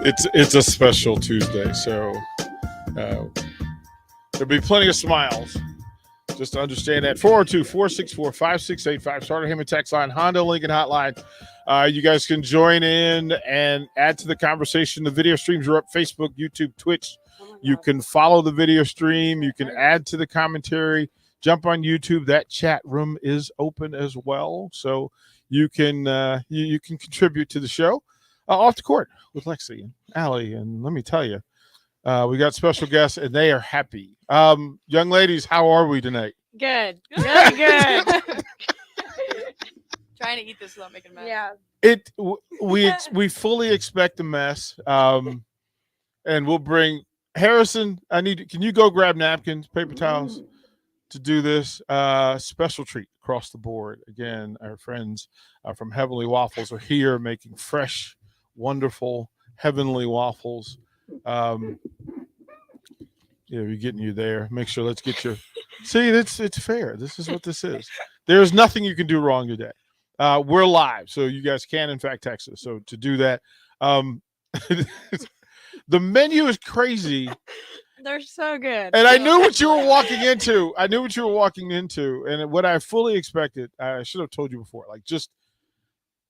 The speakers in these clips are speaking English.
It's a special Tuesday, so there'll be plenty of smiles. Just to understand that 402-464-5685 Starter Hammond text line, Honda Lincoln hotline. You guys can join in and add to the conversation. The video streams are up: Facebook, YouTube, Twitch. You can follow the video stream. You can add to the commentary. Jump on YouTube. That chat room is open as well, so you can you can contribute to the show. Off the court with Lexi and Allie, and let me tell you, we got special guests, and they are happy. Young ladies, how are we tonight? Good. Really good. Trying to eat this without making a mess. Yeah. We fully expect a mess, and we'll bring Harrison. Can you go grab napkins, paper towels to do this? Special treat across the board. Again, our friends from Heavenly Waffles are here making fresh, wonderful heavenly waffles. We're getting you there. Make sure. Let's get your. See, it's fair. This is what this is. There's nothing you can do wrong today. We're live, so you guys can in fact text us. So to do that, the menu is crazy. They're so good. And I knew what you were walking into. And what I fully expected, I should have told you before,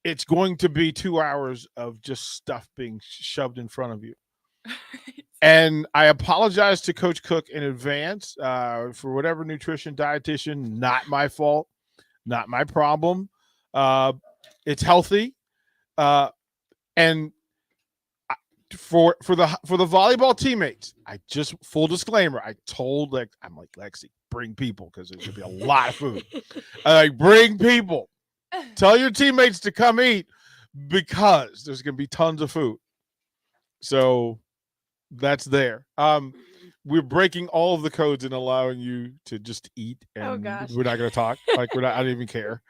it's going to be 2 hours of just stuff being shoved in front of you. And I apologize to Coach Cook in advance for whatever nutrition dietitian. Not my fault, not my problem. It's healthy, and for the volleyball teammates, I just full disclaimer. I told Lexi, bring people because there's gonna be a lot of food. Bring people. Tell your teammates to come eat because there's gonna be tons of food. So that's there. We're breaking all of the codes and allowing you to just eat, and we're not going to talk. I don't even care.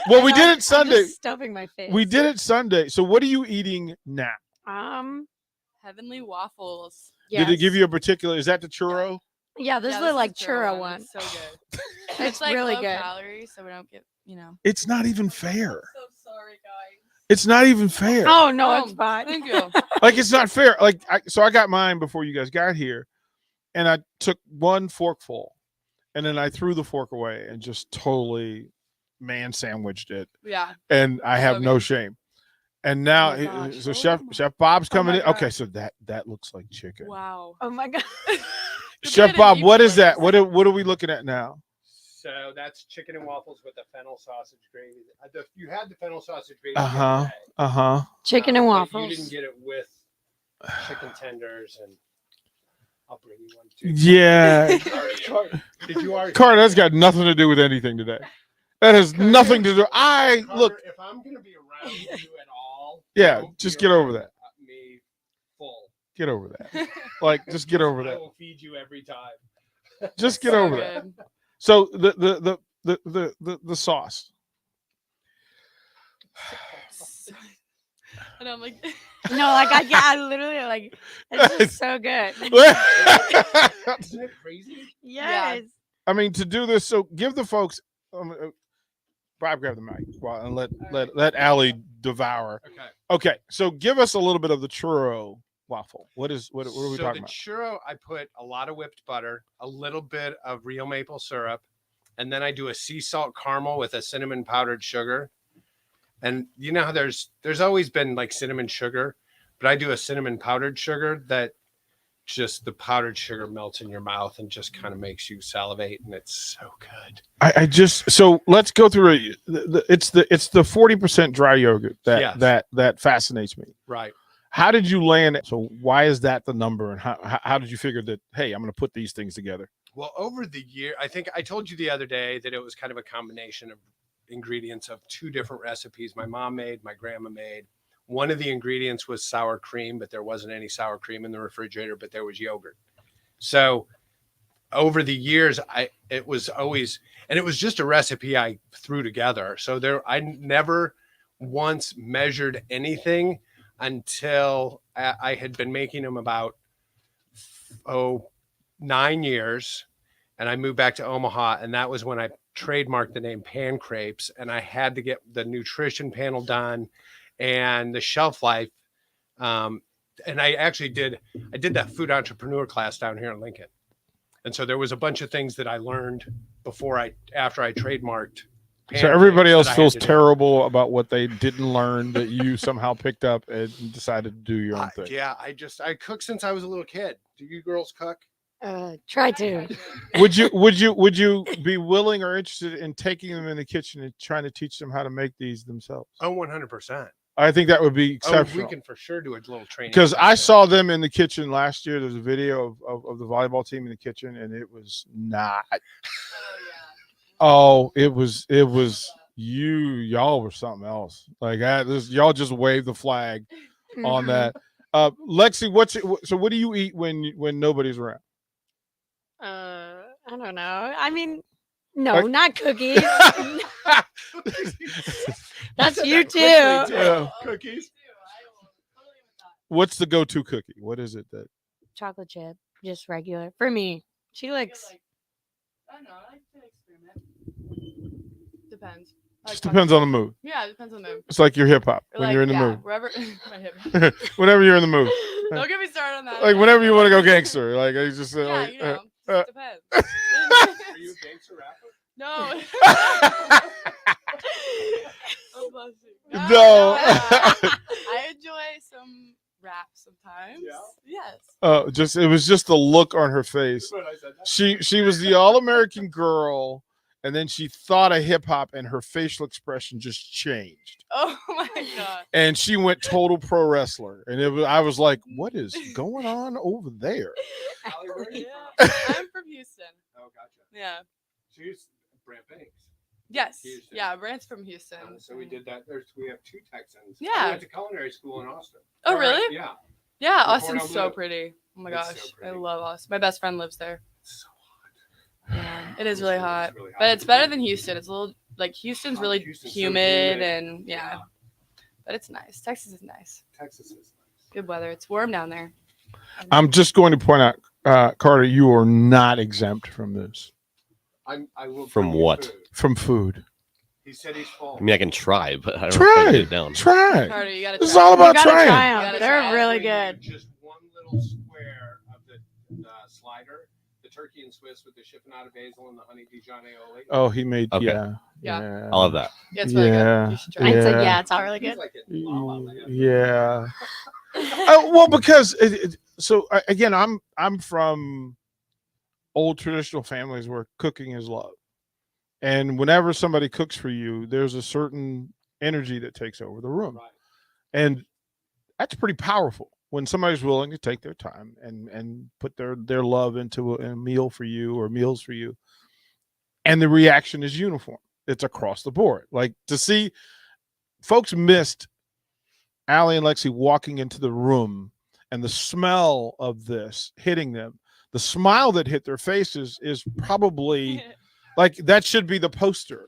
Well, we did it Sunday. I'm just stuffing my face. We did it Sunday. So what are you eating now? Heavenly Waffles. Yes. Did it give you a particular? Is that the churro? Yeah, this is the churro one. It's so good. It's like really low good. calories, so we don't get, It's not even fair. I'm so sorry, guys. It's not even fair. Oh no, it's fine. Thank you. It's not fair. So I got mine before you guys got here, and I took one forkful, and then I threw the fork away and just totally man sandwiched it. Yeah. And I have no good. shame. And now, so Chef Bob's coming in. God. Okay, so that looks like chicken. Wow. Oh my god. Chef Bob, what is that? What are we looking at now? So that's chicken and waffles with the fennel sausage gravy. You had the fennel sausage gravy. Chicken and but waffles. You didn't get it with chicken tenders, and I'll bring you one too. Yeah. Did you already? Carter, that's got nothing to do with anything today. That has nothing to do. Carter, Look. If I'm gonna be around you at all, Yeah, just get over that. Me full. Get over that. Just get over I that. will feed you every time. Just get So over that. good. So the sauce. And I'm like, No, I literally it's just so good. Isn't it crazy? Yes. I mean, to do this, so give the folks. Bob, grab the mic and let Allie devour. Okay. So give us a little bit of the churro waffle. What are we talking about? The churro, I put a lot of whipped butter, a little bit of real maple syrup, and then I do a sea salt caramel with a cinnamon powdered sugar. And you know how there's always been cinnamon sugar, but I do a cinnamon powdered sugar that just the powdered sugar melts in your mouth and just kind of makes you salivate, and it's so good. So let's go through it. It's the 40% dry yogurt that fascinates me. Right. How did you land it? So why is that the number? And how did you figure that, hey, I'm going to put these things together? Well, over the year, I think I told you the other day that it was kind of a combination of ingredients of two different recipes my mom made, my grandma made. One of the ingredients was sour cream, but there wasn't any sour cream in the refrigerator, but there was yogurt. So over the years, it was just a recipe I threw together. So I never once measured anything until I had been making them about 9 years, and I moved back to Omaha, and that was when I trademarked the name Pan Crepes, and I had to get the nutrition panel done and the shelf life And I did that food entrepreneur class down here in Lincoln. And so there was a bunch of things that I learned after I trademarked. So everybody pancakes else that I feels had to do. terrible about what they didn't learn that you somehow picked up and decided to do your own thing. Yeah, I cooked since I was a little kid. Do you girls cook? Try to. Would you be willing or interested in taking them in the kitchen and trying to teach them how to make these themselves? Oh, 100%. I think that would be Oh, exceptional. we can for sure do a little training. Because I session. saw them in the kitchen last year. There's a video of the volleyball team in the kitchen, and it was not. Oh, it was y'all were something else. Like y'all just waved the flag on that. Lexi, what do you eat when nobody's around? I don't know. I mean, no, Like- not cookies. That's you too. Yeah. Cookies. What's the go-to cookie? What is it that? Chocolate chip, just regular for me. She likes. I don't know. I like to experiment. Depends. I like Just depends on the mood. Yeah, it depends on the mood. It's like your hip hop Or when like, you're in the yeah, mood. Wherever my hip. Whenever you're in the mood, Don't get me started on that. like whenever you want to go gangster, like I just Yeah, like. you know, uh, just depends. Are you a gangster rapper? No. Oh, bless you. No. I enjoy some rap sometimes. Yeah? Yes. It was just the look on her face. That's what I said. She was the all-American girl, and then she thought of hip hop, and her facial expression just changed, Oh my god. and she went total pro wrestler. And I was like, what is going on over there? Allie, where are you Yeah. from? I'm from Houston. Oh, gotcha. Yeah. So you're Brant Banks. Yes. Houston. Yeah, Brant's from Houston. So we did that. We have 2 Texans. Yeah. I went to culinary school in Austin. Oh, Or, really? Yeah. Yeah, Before Austin's I so moved. pretty. Oh my It's gosh. so I pretty. love Austin. My best friend lives there. It's so hot. Yeah. It is really It's hot. really hot. But it's better than Houston. It's a little like Houston's really Houston's so humid humid. and yeah. But it's nice. Texas is nice. Texas is nice. Good weather. It's warm down there. I'm just going to point out, Carter, you are not exempt from this, I will From bring you what? food. from food. He said he's full. I mean, I can try, but I don't know if I can Try get it down. Try. Carter, you gotta This is try. all You about gotta trying. try You 'em. gotta They're try. really Bring you good. Just one little square of the slider, the turkey and Swiss with the chiffonata basil and the honey Dijon aioli. Oh, he made Okay. Yeah. I love that. Yeah, it's really Yeah. good. You should try I it. said, Yeah. yeah, it's all really He's good. like in La La Land. Yeah. Well, because again, I'm from old traditional families where cooking is love, and whenever somebody cooks for you, there's a certain energy that takes over the room, Right. and that's pretty powerful when somebody's willing to take their time and put their love into a meal for you or meals for you, and the reaction is uniform. It's across the board. Like to see folks missed Allie and Lexi walking into the room and the smell of this hitting them. The smile that hit their faces is probably like that should be the poster,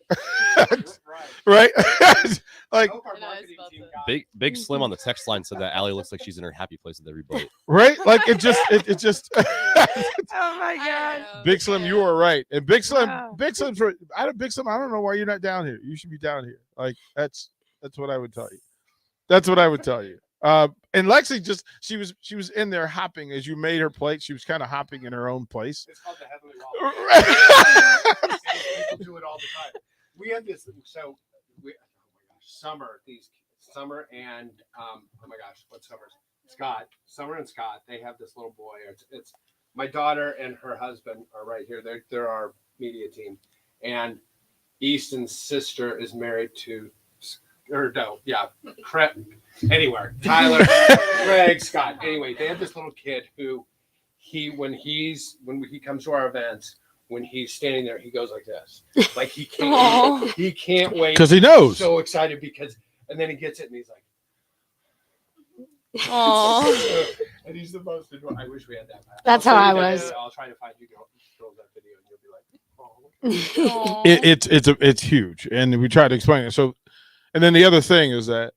Right. right? Like, I hope our I know, I marketing spelled team it. got Big Slim on the text line said that Allie looks like she's in her happy place with every bite. right? Like it just Oh my god. Big Slim, you are right. And Big Slim, Wow. Big Slim, I don't know why you're not down here. You should be down here. Like that's what I would tell you. That's what I would tell you. And Lexi she was in there hopping as you made her plate. She was kind of hopping in her own place. It's called the Heavenly Waffle. And people do it all the time. We had this. So oh my gosh, Summer and oh my gosh, what Summer's? Summer and Scott. They have this little boy. It's my daughter and her husband are right here. They're our media team, and Easton's sister is married to. Anywhere. Tyler, Greg, Scott. Anyway, they have this little kid who when he comes to our events, when he's standing there, he goes like this. Like he can't wait. Because he knows. So excited and then he gets it and he's like, Aw. and he's the most adorable. I wish we had that. That's I'll how send I you was. I'll try to find you girls that video and you'll be like, oh. It's huge, and we tried to explain it. So, and then the other thing is that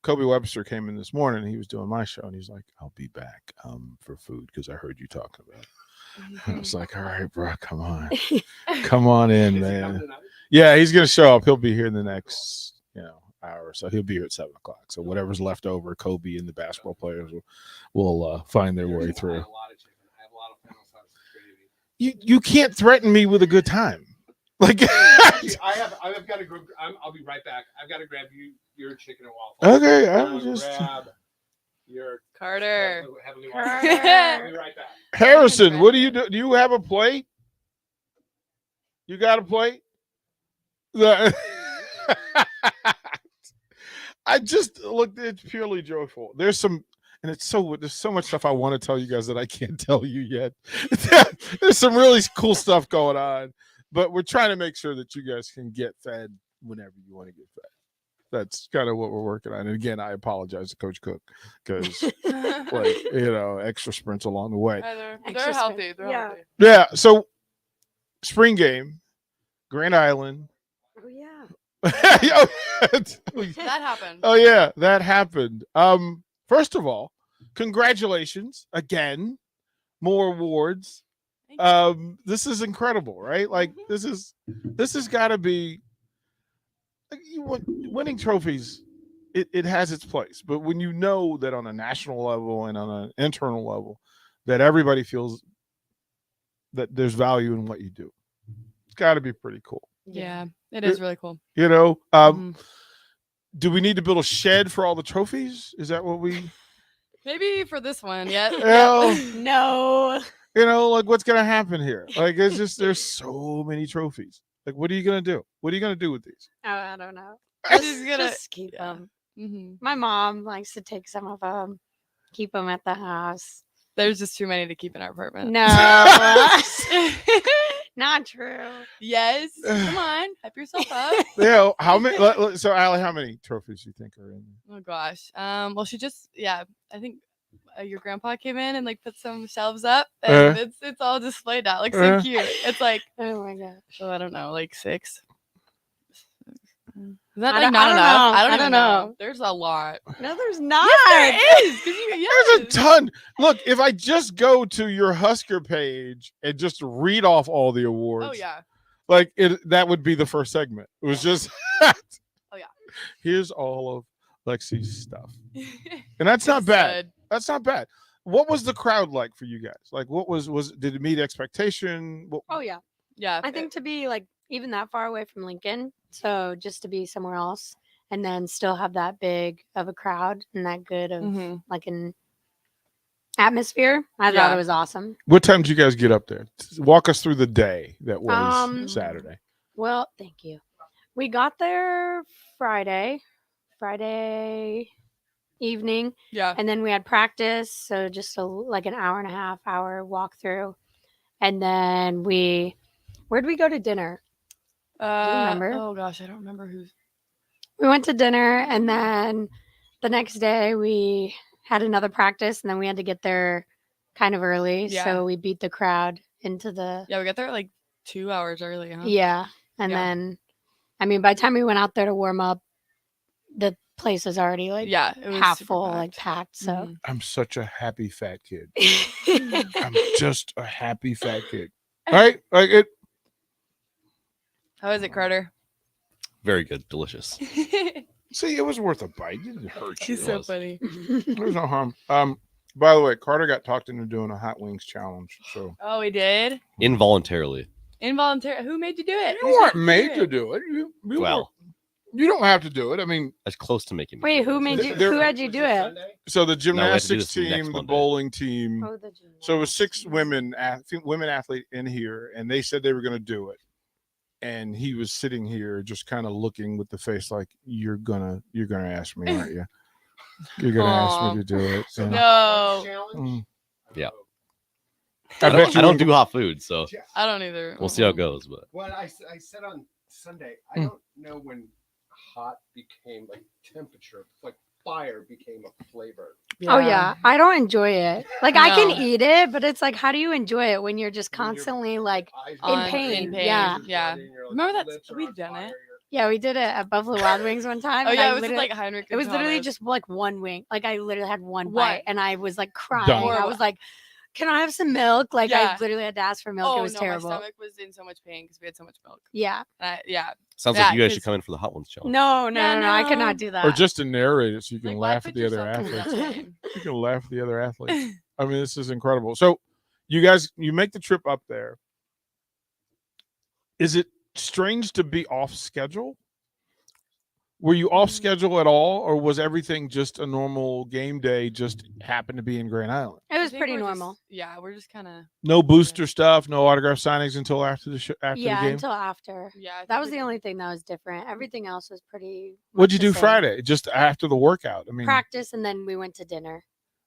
Kobe Webster came in this morning. And he was doing my show, and he's like, "I'll be back for food because I heard you talking about it." I was like, "All right, bro, come on in, Is he coming man." tonight? Yeah, he's gonna show up. He'll be here in the next, hour, so he'll be here at 7 o'clock. So whatever's left over, Kobe and the basketball players will find their way I have through. a lot of chicken. I have a lot of fennel sauce gravy. You can't threaten me with a good time. Like I've got to go. I'll be right back. I've got to grab your chicken and waffles. okay, I'm I gonna was just grab your Carter. heavenly Carter. waffles. I'll be right back. Harrison. What do you do? Do you have a plate? You got a plate? The- I just looked. It's purely joyful. There's so much stuff I want to tell you guys that I can't tell you yet. There's some really cool stuff going on, but we're trying to make sure that you guys can get fed whenever you want to get fed. That's kind of what we're working on. And again, I apologize to Coach Cook because, extra sprints along the way. They're Extra healthy. spin- They're yeah. healthy. Yeah. So, spring game, Grand Island. Oh yeah. That happened. Oh yeah, that happened. First of all, congratulations again, more awards. Thank you. This is incredible, right? Like this has got to be winning trophies. It has its place, but when you know that on a national level and on an internal level, that everybody feels that there's value in what you do, it's got to be pretty cool. Yeah, it is really cool. You know, Mhm. do we need to build a shed for all the trophies? Is that what we? Maybe for this one, yeah. Well, No. like what's gonna happen here? Like it's just there's so many trophies. Like what are you gonna do? What are you gonna do with these? Oh, I don't know. She's gonna- Just keep yeah. them. hmm My mom likes to take some of them, keep them at the house. There's just too many to keep in our apartment. No, not true. Yes. Come on, hype yourself up. How many? So, Allie, how many trophies do you think are in there? Oh gosh. Well, I think your grandpa came in and like put some shelves up, and it's all displayed now. Like so cute. It's like Oh my gosh. I don't know, like 6. Is that I like don't- not I don't enough? know. I don't I even don't know. know. There's a lot. No, there's not. There is. 'Cause There's a ton. Look, if I just go to your Husker page and just read off all the awards, Oh yeah. like that would be the first segment. It was just, Oh, yeah. Here's all of Lexi's stuff, and that's not bad. That's not bad. What was the crowd like for you guys? Like, what was did it meet expectation? Oh yeah. Yeah. I think to be like even that far away from Lincoln, so just to be somewhere else and then still have that big of a crowd and that good of Mhm. like an atmosphere, I thought Yeah. it was awesome. What time did you guys get up there? Walk us through the day that was Um, Saturday. Well, thank you. We got there Friday evening, Yeah. and then we had practice, so just like an hour and a half hour walk through, and then where'd we go to dinner? remember? Oh gosh, I don't remember who's. We went to dinner, and then the next day we had another practice, and then we had to get there kind of early, Yeah. so we beat the crowd into the Yeah, we got there like 2 hours early, huh? yeah, and Yeah. then I mean by the time we went out there to warm up, the place was already like Yeah, it was half super full, like packed. So Mhm. I'm such a happy fat kid. I'm just a happy fat kid. Right? Like it. How is it, Carter? Very good, delicious. See, it was worth a bite. It didn't hurt you. He's so was. funny. There's no harm. By the way, Carter got talked into doing a hot wings challenge. So Oh, we did. Involuntarily. Involuntary. Who made you do it? you weren't made to do it. You Well, you don't have to do it. I mean, as close to making. me Wait, do who it. made you? There- Who had you Was do it it? Sunday? so the we have to do gymnastics this next team, the Monday. bowling team. Oh, the So it was 6 gymnastics. women athlete in here, and they said they were going to do it. And he was sitting here, just kind of looking with the face like, "You're gonna ask me, aren't you? You're gonna ask Aw. me to do it." So And- the No. challenge? Mm. Yeah. I I bet don't, you I don't wouldn't- do hot food, so I don't either. we'll see how it goes. But What I said on Sunday, I Mm. don't know when hot became like temperature, like fire became a flavor. Oh yeah, I don't enjoy it. Like I can No. eat it, but it's like, how do you enjoy it when you're just When you're- constantly like? Eyes In are pain, burning, yeah. you're Yeah. sweating, your Remember that- lips are we've on done it. fire, Yeah, we did it at Buffalo Wild Wings one time. Oh and yeah, I it was with, literally- like Heinrich. it was literally Thomas. just like one wing. Like I literally had one One. bite, and I was like crying. Done. I was like, can I have some milk? Like Yeah. I literally had to ask for milk. Oh It was no, terrible. my stomach was in so much pain because we had so much milk. Yeah. Yeah. Sounds Yeah, like you guys should 'cause- come in for the Hot Ones challenge. No, Yeah, I could no. not do that. Or just to narrate it so you can Like, why laugh at put the other yourself through athletes. that pain? You can laugh at the other athletes. I mean, this is incredible. So, you guys, you make the trip up there. Is it strange to be off schedule? Were you off schedule at all, or was everything just a normal game day? Just happened to be in Grand Island. It I was think pretty we're just- normal. yeah, we're just kind of. No booster stuff, no autograph signings until after the after Yeah, the game. until after. Yeah. I think That was we the did- only thing that was different. Everything else was pretty. What'd much you the do same. Friday? Just after the workout. I mean, Practice, and then we went to dinner.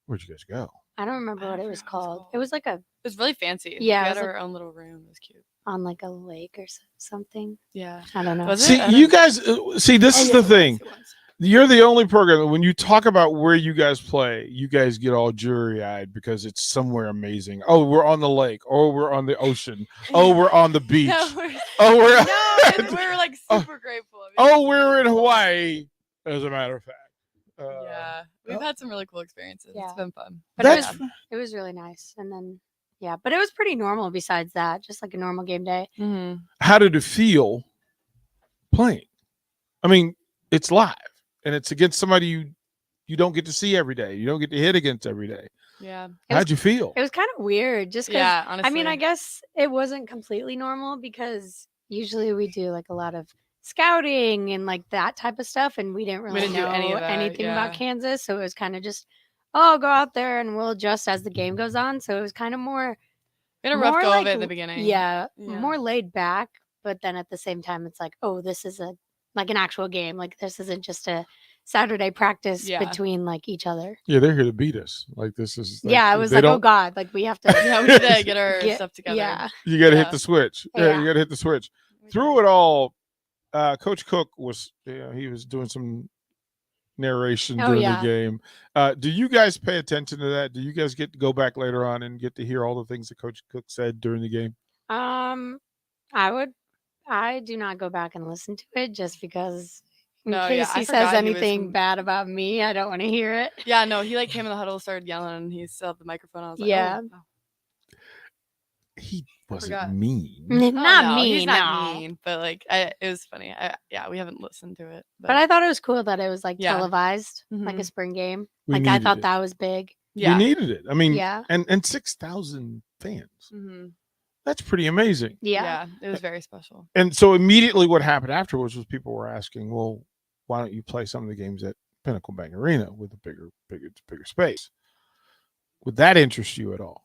where'd you guys go? I don't remember I what it forgot was what it's called. called. It was like It was really fancy. Yeah, We it had was our own little room. It was cute. on like a lake or something. Yeah. I don't know. Was See, it? I don't you know. guys. See, this Oh, is yes, the it was, thing. it was. You're the only program that when you talk about where you guys play, you guys get all jury eyed because it's somewhere amazing. Oh, we're on the lake. Oh, we're on the ocean. Oh, we're on the beach. No, we're, Oh, we're no, we're like Oh. super grateful. I mean, oh, it's we're really in cool. Hawaii. As a matter of fact. Yeah, we've oh. had some really cool experiences. Yeah. It's been fun. But That's it was really nice. And then yeah, but it was pretty normal besides that, just like a normal game day. Mm-hmm. how did it feel playing? I mean, it's live and it's against somebody you don't get to see every day. You don't get to hit against every day. Yeah. It was- How'd you feel? It was kind of weird just because Yeah. Honestly. I mean, I guess it wasn't completely normal because usually we do like a lot of scouting and like that type of stuff, and we didn't really didn't do know any of that, anything about yeah. Kansas, so it was kind of just, oh, go out there and we'll adjust as the game goes on. So it was kind of more, we had a rough more go like of it in l- the beginning. yeah, Yeah. more laid back. But then at the same time, it's like, oh, this is like an actual game. Like this isn't just a Saturday practice Yeah. between like each other. Yeah, they're here to beat us. Like this is. Like, Yeah, it was they like, oh don't- God, like we have to. Yeah, we need to get our Get- stuff together. Yeah, You got to hit Yeah. the switch. Yeah, Yeah. you got to hit the switch. Through it all, Coach Cook was he was doing some narration Oh, during yeah. the game. Do you guys pay attention to that? Do you guys get to go back later on and get to hear all the things that Coach Cook said during the game? I do not go back and listen to it just because in No, case yeah, I he forgot says he was anything from- bad about me, I don't want to hear it. Yeah, no, he like came in the huddle, started yelling, and he still had the microphone. I was like, Yeah. oh, wow. He wasn't forgot. mean. Oh, Not no, me, he's not no. mean, but like, it was funny. Yeah, we haven't listened to it, But I thought it was cool that it was like Yeah. televised, like a Mhm. spring game. We Like I needed thought it. that was big. yeah, We needed it. I mean, Yeah. and 6,000 fans. Mhm. That's pretty amazing. Yeah. it was very special. And so immediately what happened afterwards was people were asking, well, why don't you play some of the games at Pinnacle Bank Arena with a bigger space? Would that interest you at all?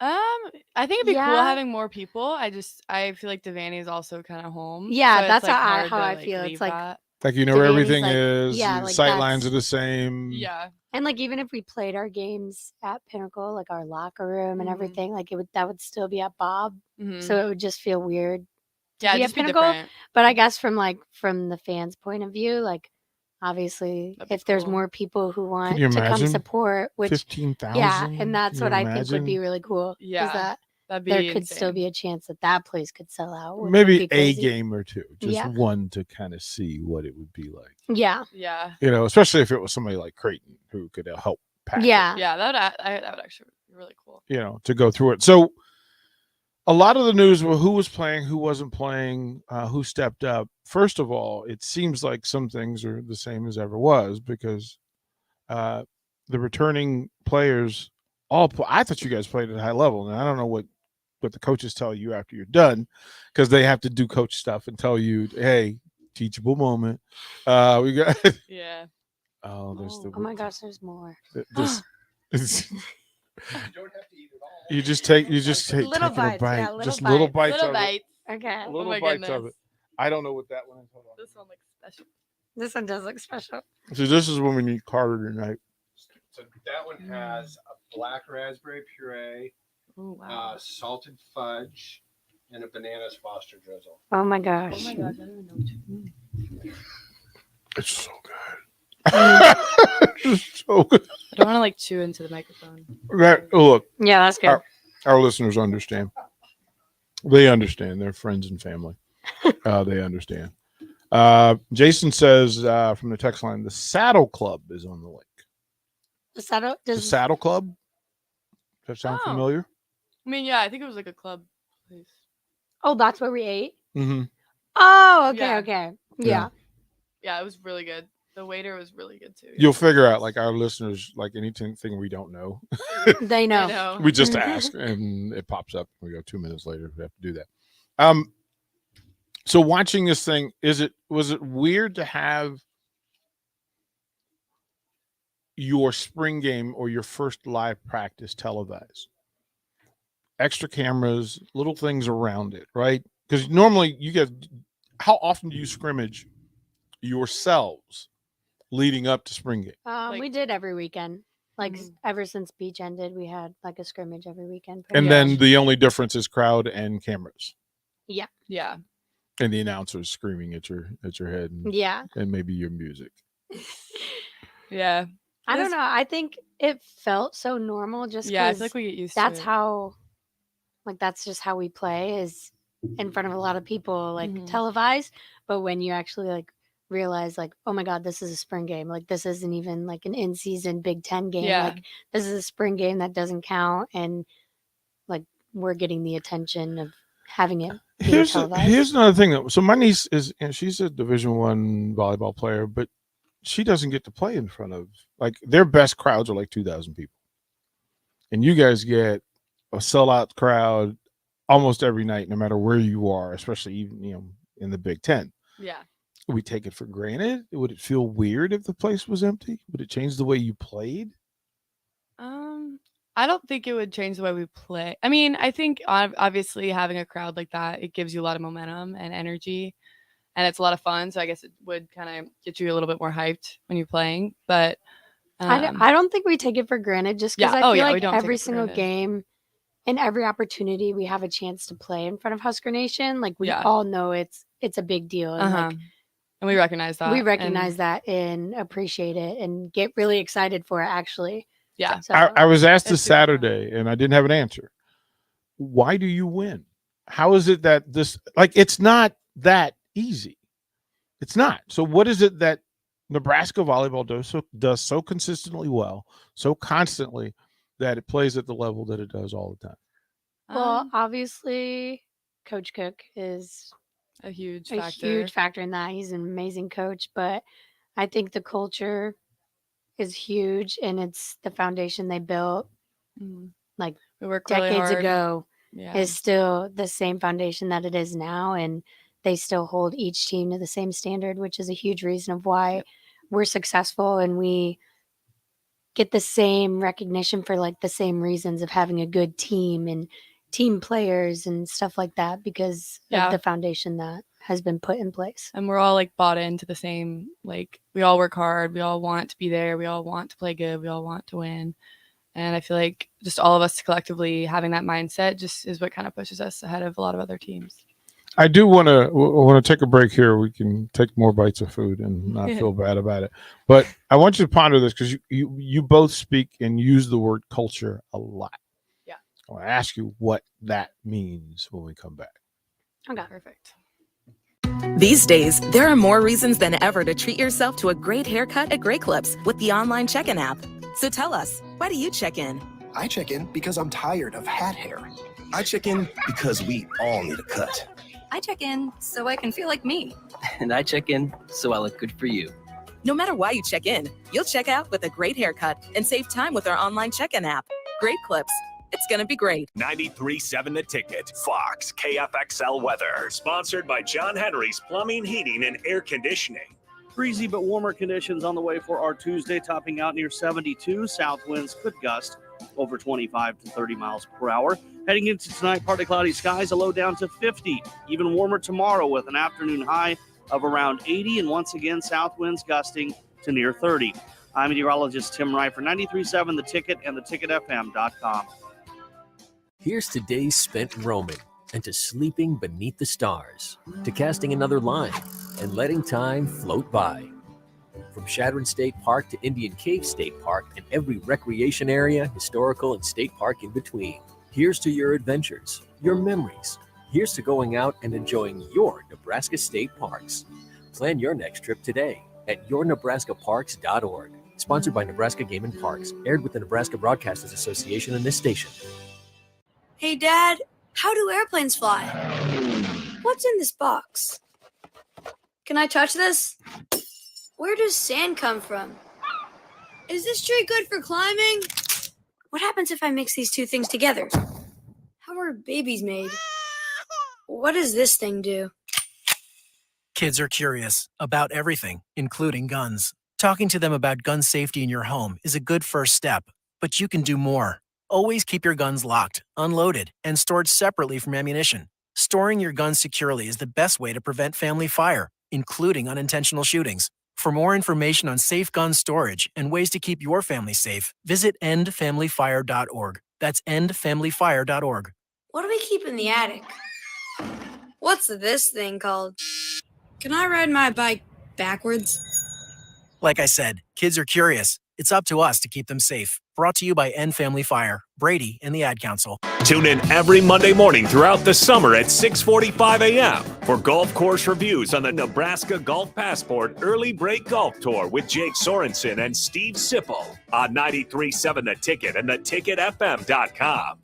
I think it'd be cool Yeah. having more people. I feel like Devaney is also kind of home. Yeah, so it's, that's like, how I- hard how to, I feel. It's like- leave Like, you know where Devaney's everything like- is. yeah, the like sight lines that's- are the same. that. Yeah, And like even if we played our games at Pinnacle, like our locker room and Mhm. everything, like that would still be at Bob. mhm. So it would just feel weird. yeah, be it'd at just be Pinnacle, different. But I guess from the fans' point of view, like obviously That'd be if there's cool. more people who want you to come imagine? support, which 15,000. yeah, and that's Can what you I think would be imagine? really cool. Yeah, is that That'd be there could still insane. be a chance that that place could sell out. which would Maybe be a crazy. game or two, just Yeah. one to kind of see what it would be like. Yeah, Yeah, You know, especially if it was somebody like Creighton who could help pack it, yeah, yeah, that would actually be really cool. you know, to go through it. So a lot of the news were who was playing, who wasn't playing, who stepped up. First of all, it seems like some things are the same as ever was because the returning players I thought you guys played at a high level. And I don't know what the coaches tell you after you're done because they have to do coach stuff and tell you, hey, teachable moment. We got Yeah, oh, there's the oh my gosh, there's more. this it's- You don't have to eat it all. you just take Little taking bites, a bite, yeah, little just little bites. bites little of bites. Okay, Oh little my bites of goodness. it. I don't know what that one is. Hold on. This one looks special. this one does look special. So this is when we need Carter tonight. So that one has a black raspberry puree, Oh wow. salted fudge, and a bananas Foster drizzle. Oh my gosh. Oh my gosh, I don't even know what you mean. It's so good. It's so good. I don't want to like chew into the microphone. Look, Yeah, that's good. our listeners understand. They understand. They're friends and family. They understand. Jason says from the text line, the Saddle Club is on the lake. The saddle The does Saddle Club? Does that sound Oh. familiar? I mean, yeah, I think it was like a club place. Oh, that's where we ate. Mm-hmm. Oh, okay, Yeah. okay, Yeah. yeah. Yeah, it was really good. The waiter was really good too. You'll figure out, like our listeners, like anything we don't know, They I know. know. we just ask and it pops up. We go 2 minutes later. We have to do that. So watching this thing, was it weird to have your spring game or your first live practice televised? Extra cameras, little things around it, right? Because normally you guys, how often do you scrimmage yourselves leading up to spring game? We Like- did every weekend. Like Mhm. ever since beach ended, we had like a scrimmage every weekend. And pretty then much. the only difference is crowd and cameras Yeah. and the announcers screaming at your head Yeah. and maybe your music. Yeah. I don't This- know. I think it felt so normal just Yeah, I because feel like we get used that's to it. how, like, that's just how we play is in front of a lot of people, like Mhm. televised. But when you actually like realize, like, oh my God, this is a spring game. Like, this isn't even like an in season Big Ten game. Yeah. Like, this is a spring game that doesn't count. And like, we're getting the attention of having it being televised. Here's another thing. So my niece she's a Division I volleyball player, but she doesn't get to play in front of, like, their best crowds are like 2,000 people, and you guys get a sellout crowd almost every night, no matter where you are, especially even in the Big Ten. Yeah. We take it for granted. Would it feel weird if the place was empty? Would it change the way you played? I don't think it would change the way we play. I mean, I think obviously having a crowd like that, it gives you a lot of momentum and energy, and it's a lot of fun. So I guess it would kind of get you a little bit more hyped when you're playing. But I don't think we take it for granted just because Yeah. I Oh, feel yeah, we like don't take every it for single granted. game and every opportunity we have a chance to play in front of Husker Nation, like we Yeah. all know it's a big deal. And like and we recognize that. we and- recognize that and appreciate it and get really excited for it actually. Yeah. So I was asked this It's super fun. Saturday and I didn't have an answer. Why do you win? How is it that this, like, it's not that easy? It's not. So what is it that Nebraska volleyball does so consistently well, so constantly, that it plays at the level that it does all the time? well, obviously Coach Cook is a huge a factor. huge factor in that. He's an amazing coach, but I think the culture is huge and it's the foundation they built Mhm. like we work really decades hard. ago Yeah. is still the same foundation that it is now, and they still hold each team to the same standard, which is a huge reason of why Yep. we're successful and we get the same recognition for like the same reasons of having a good team and team players and stuff like that because Yeah. of the foundation that has been put in place. And we're all like bought into the same, like we all work hard, we all want to be there, we all want to play good, we all want to win. And I feel like just all of us collectively having that mindset just is what kind of pushes us ahead of a lot of other teams. I do want to take a break here. We can take more bites of food and not feel bad about it. But I want you to ponder this because you both speak and use the word culture a lot. Yeah. I want to ask you what that means when we come back. Okay. Perfect. These days, there are more reasons than ever to treat yourself to a great haircut at Great Clips with the online check-in app. So tell us, why do you check in? I check in because I'm tired of hat hair. I check in because we all need a cut. I check in so I can feel like me. And I check in so I look good for you. No matter why you check in, you'll check out with a great haircut and save time with our online check-in app. Great Clips. It's going to be great. 93.7 The Ticket. Fox KFXL weather. Sponsored by John Henry's Plumbing, Heating, and Air Conditioning. Breezy but warmer conditions on the way for our Tuesday, topping out near 72. South winds could gust over 25 to 30 miles per hour. Heading into tonight, partly cloudy skies, a low down to 50. Even warmer tomorrow with an afternoon high of around 80. And once again, south winds gusting to near 30. I'm meteorologist Tim Wright for 93.7 The Ticket and theticketfm.com. Here's to days spent roaming, and to sleeping beneath the stars, to casting another line and letting time float by. From Shadron State Park to Indian Cave State Park and every recreation area, historical, and state park in between. Here's to your adventures, your memories. Here's to going out and enjoying your Nebraska State Parks. Plan your next trip today at yournebraskaparks.org. Sponsored by Nebraska Game and Parks. Aired with the Nebraska Broadcasters Association and this station. Hey, Dad, how do airplanes fly? What's in this box? Can I touch this? Where does sand come from? Is this tree good for climbing? What happens if I mix these two things together? How are babies made? What does this thing do? Kids are curious about everything, including guns. Talking to them about gun safety in your home is a good first step, but you can do more. Always keep your guns locked, unloaded, and stored separately from ammunition. Storing your guns securely is the best way to prevent family fire, including unintentional shootings. For more information on safe gun storage and ways to keep your family safe, visit endfamilyfire.org. That's endfamilyfire.org. What do we keep in the attic? What's this thing called? Can I ride my bike backwards? Like I said, kids are curious. It's up to us to keep them safe. Brought to you by End Family Fire, Brady, and the Ad Council. Tune in every Monday morning throughout the summer at 6:45 a.m. for golf course reviews on the Nebraska Golf Passport Early Break Golf Tour with Jake Sorensen and Steve Sipple on 93.7 The Ticket and theticketfm.com.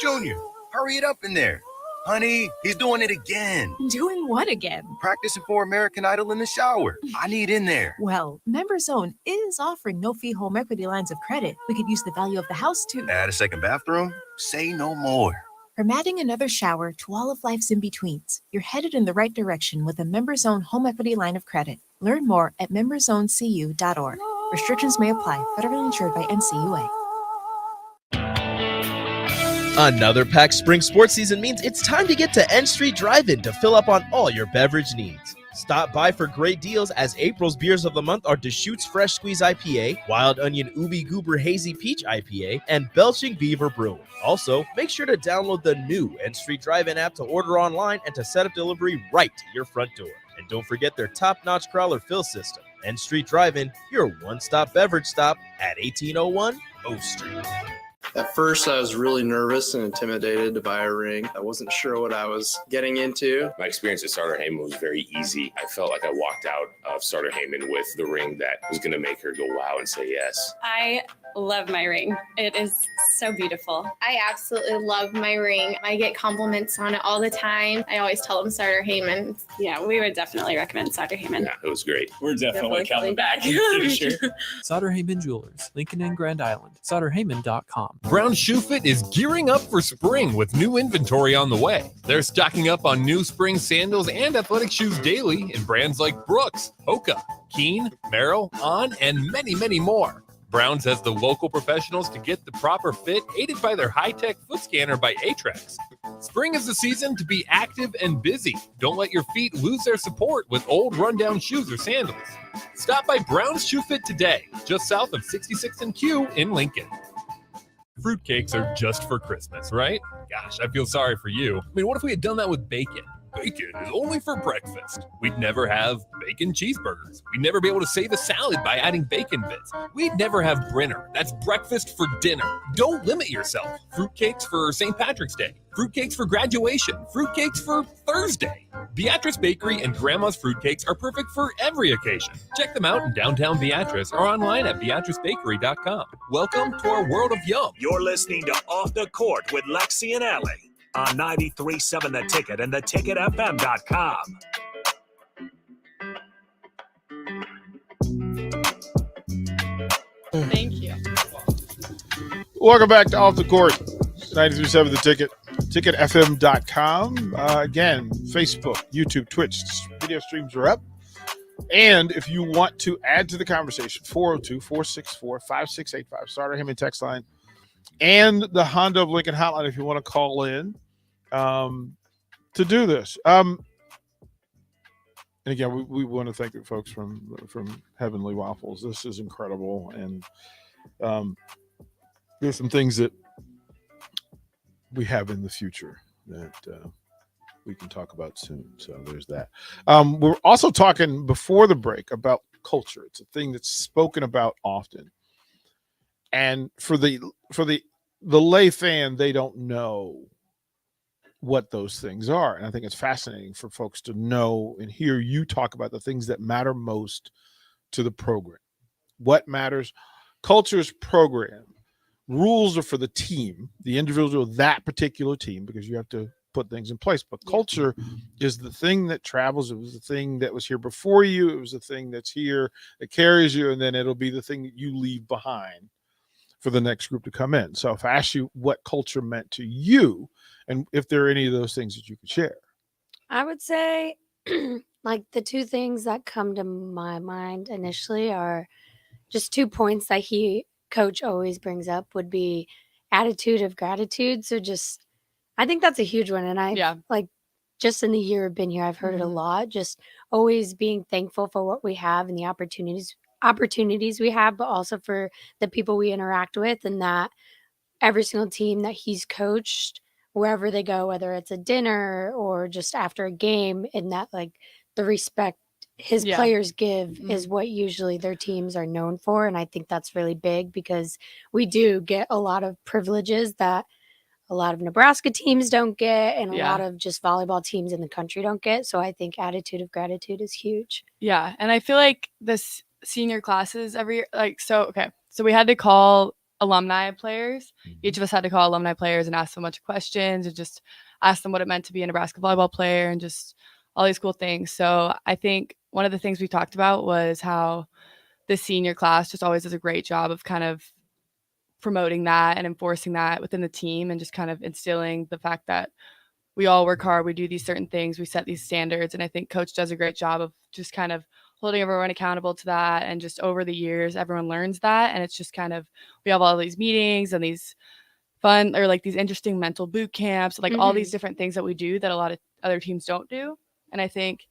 Junior, hurry it up in there. Honey, he's doing it again. Doing what again? Practicing for American Idol in the shower. I need in there. Well, MemberZone is offering no-fee home equity lines of credit. We could use the value of the house to Add a second bathroom? Say no more. From adding another shower to all of life's in-betweens, you're headed in the right direction with a MemberZone home equity line of credit. Learn more at memberzonecu.org. Restrictions may apply. Federally insured by NCUA. Another packed spring sports season means it's time to get to N Street Drive-In to fill up on all your beverage needs. Stop by for great deals as April's beers of the month are Deschutes Fresh Squeeze IPA, Wild Onion Ubi Goober Hazy Peach IPA, and Belching Beaver Brewing. Also, make sure to download the new N Street Drive-In app to order online and to set up delivery right to your front door. And don't forget their top-notch growler fill system. N Street Drive-In, your one-stop beverage stop at 1801 O Street. At first, I was really nervous and intimidated to buy a ring. I wasn't sure what I was getting into. My experience at Starter Heyman was very easy. I felt like I walked out of Starter Heyman with the ring that was going to make her go wow and say yes. I love my ring. It is so beautiful. I absolutely love my ring. I get compliments on it all the time. I always tell them Starter Heyman. Yeah, we would definitely recommend Starter Heyman. Yeah, it was great. We're definitely coming back. For sure. Sutter Heyman Jewelers, Lincoln and Grand Island. SutterHeyman.com. Brown Shoe Fit is gearing up for spring with new inventory on the way. They're stocking up on new spring sandals and athletic shoes daily in brands like Brooks, Hoka, Keen, Merrell, On, and many, many more. Browns has the local professionals to get the proper fit, aided by their high-tech foot scanner by Atrax. Spring is the season to be active and busy. Don't let your feet lose their support with old rundown shoes or sandals. Stop by Brown's Shoe Fit today, just south of 66th and Q in Lincoln. Fruitcakes are just for Christmas, right? Gosh, I feel sorry for you. I mean, what if we had done that with bacon? Bacon is only for breakfast. We'd never have bacon cheeseburgers. We'd never be able to save a salad by adding bacon bits. We'd never have Brinner. That's breakfast for dinner. Don't limit yourself. Fruitcakes for St. Patrick's Day. Fruitcakes for graduation. Fruitcakes for Thursday. Beatrice Bakery and Grandma's Fruitcakes are perfect for every occasion. Check them out in downtown Beatrice or online at beatricebakery.com. Welcome to our world of yum. You're listening to Off the Court with Lexi and Allie on 93.7 The Ticket and theticketfm.com. Thank you. Welcome back to Off the Court. 93.7 The Ticket, ticketfm.com. Again, Facebook, YouTube, Twitch, video streams are up. And if you want to add to the conversation, 402-464-5685, Starter Heyman text line, and the Honda of Lincoln hotline if you want to call in to do this. And again, we want to thank the folks from Heavenly Waffles. This is incredible. And there's some things that we have in the future that we can talk about soon. So there's that. We're also talking before the break about culture. It's a thing that's spoken about often. And for the lay fan, they don't know what those things are. And I think it's fascinating for folks to know and hear you talk about the things that matter most to the program. What matters? Culture is program. Rules are for the team, the individual of that particular team, because you have to put things in place. But culture is the thing that travels. It was the thing that was here before you. It was the thing that's here that carries you, and then it'll be the thing that you leave behind for the next group to come in. So if I ask you what culture meant to you, and if there are any of those things that you could share. I would say like the two things that come to my mind initially are just 2 points that coach always brings up would be attitude of gratitude. So just, I think that's a huge one. And like just in the year I've been here, I've heard it a lot, just always being thankful for what we have and the opportunities we have, but also for the people we interact with, and that every single team that he's coached, wherever they go, whether it's a dinner or just after a game, and that like the respect his players give is what usually their teams are known for. And I think that's really big because we do get a lot of privileges that a lot of Nebraska teams don't get, and a lot of just volleyball teams in the country don't get. So I think attitude of gratitude is huge. Yeah. And I feel like this senior classes so we had to call alumni players. Each of us had to call alumni players and ask them a bunch of questions and just ask them what it meant to be a Nebraska volleyball player and just all these cool things. So I think one of the things we talked about was how the senior class just always does a great job of kind of promoting that and enforcing that within the team, and just kind of instilling the fact that we all work hard, we do these certain things, we set these standards. And I think coach does a great job of just kind of holding everyone accountable to that. And just over the years, everyone learns that. And it's just kind of, we have all these meetings and these fun or like these interesting mental boot camps, like all these different things that we do that a lot of other teams don't do. And I think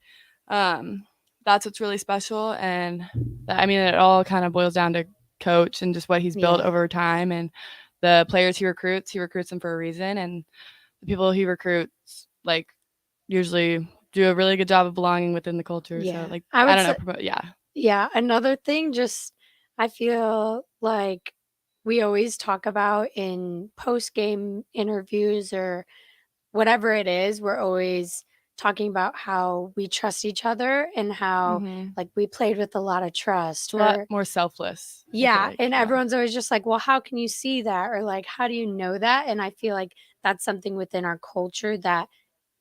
that's what's really special. And it all kind of boils down to coach and just what he's built over time, and the players he recruits them for a reason. And the people he recruits like usually do a really good job of belonging within the culture. So like, I don't know. Yeah. Another thing, just, I feel like we always talk about in post-game interviews or whatever it is, we're always talking about how we trust each other and how like we played with a lot of trust. A lot more selfless. Yeah. And everyone's always just like, well, how can you see that? Or like, how do you know that? And I feel like that's something within our culture that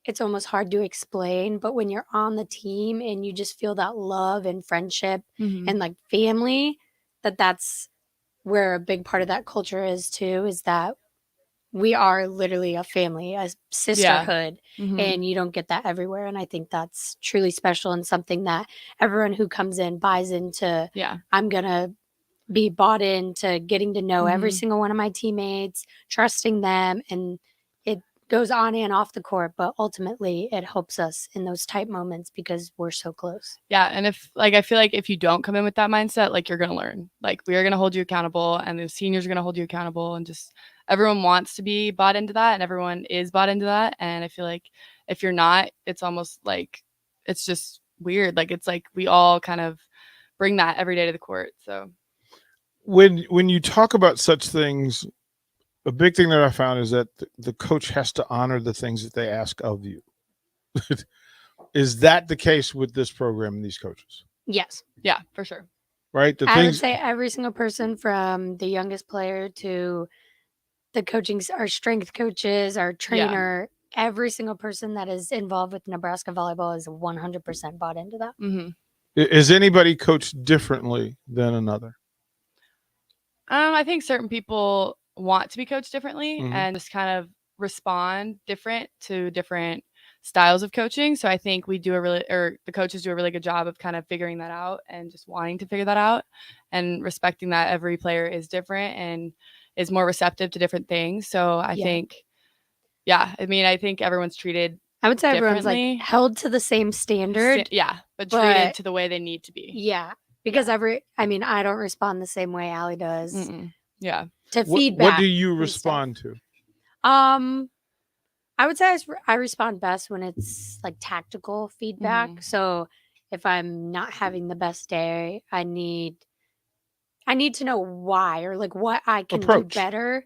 it's almost hard to explain. But when you're on the team and you just feel that love and friendship and like family, that's where a big part of that culture is too, is that we are literally a family, a sisterhood, and you don't get that everywhere. And I think that's truly special and something that everyone who comes in buys into. I'm going to be bought into getting to know every single one of my teammates, trusting them, and it goes on and off the court, but ultimately it helps us in those tight moments because we're so close. Yeah. And if like, I feel like if you don't come in with that mindset, like you're going to learn, like we are going to hold you accountable, and the seniors are going to hold you accountable, and just everyone wants to be bought into that, and everyone is bought into that. And I feel like if you're not, it's almost like, it's just weird. Like, it's like we all kind of bring that every day to the court. So when you talk about such things, a big thing that I found is that the coach has to honor the things that they ask of you. Is that the case with this program and these coaches? Yes. Yeah, for sure. Right. I would say every single person from the youngest player to the coaching, our strength coaches, our trainer, every single person that is involved with Nebraska volleyball is 100% bought into that. Is anybody coached differently than another? I think certain people want to be coached differently and just kind of respond different to different styles of coaching. So I think the coaches do a really good job of kind of figuring that out and just wanting to figure that out and respecting that every player is different and is more receptive to different things. So I think, I think everyone's treated. I would say everyone's like held to the same standard. But treated to the way they need to be. Yeah. Because I don't respond the same way Allie does. Yeah. To feedback. What do you respond to? I would say I respond best when it's like tactical feedback. So if I'm not having the best day, I need to know why, or like what I can do better.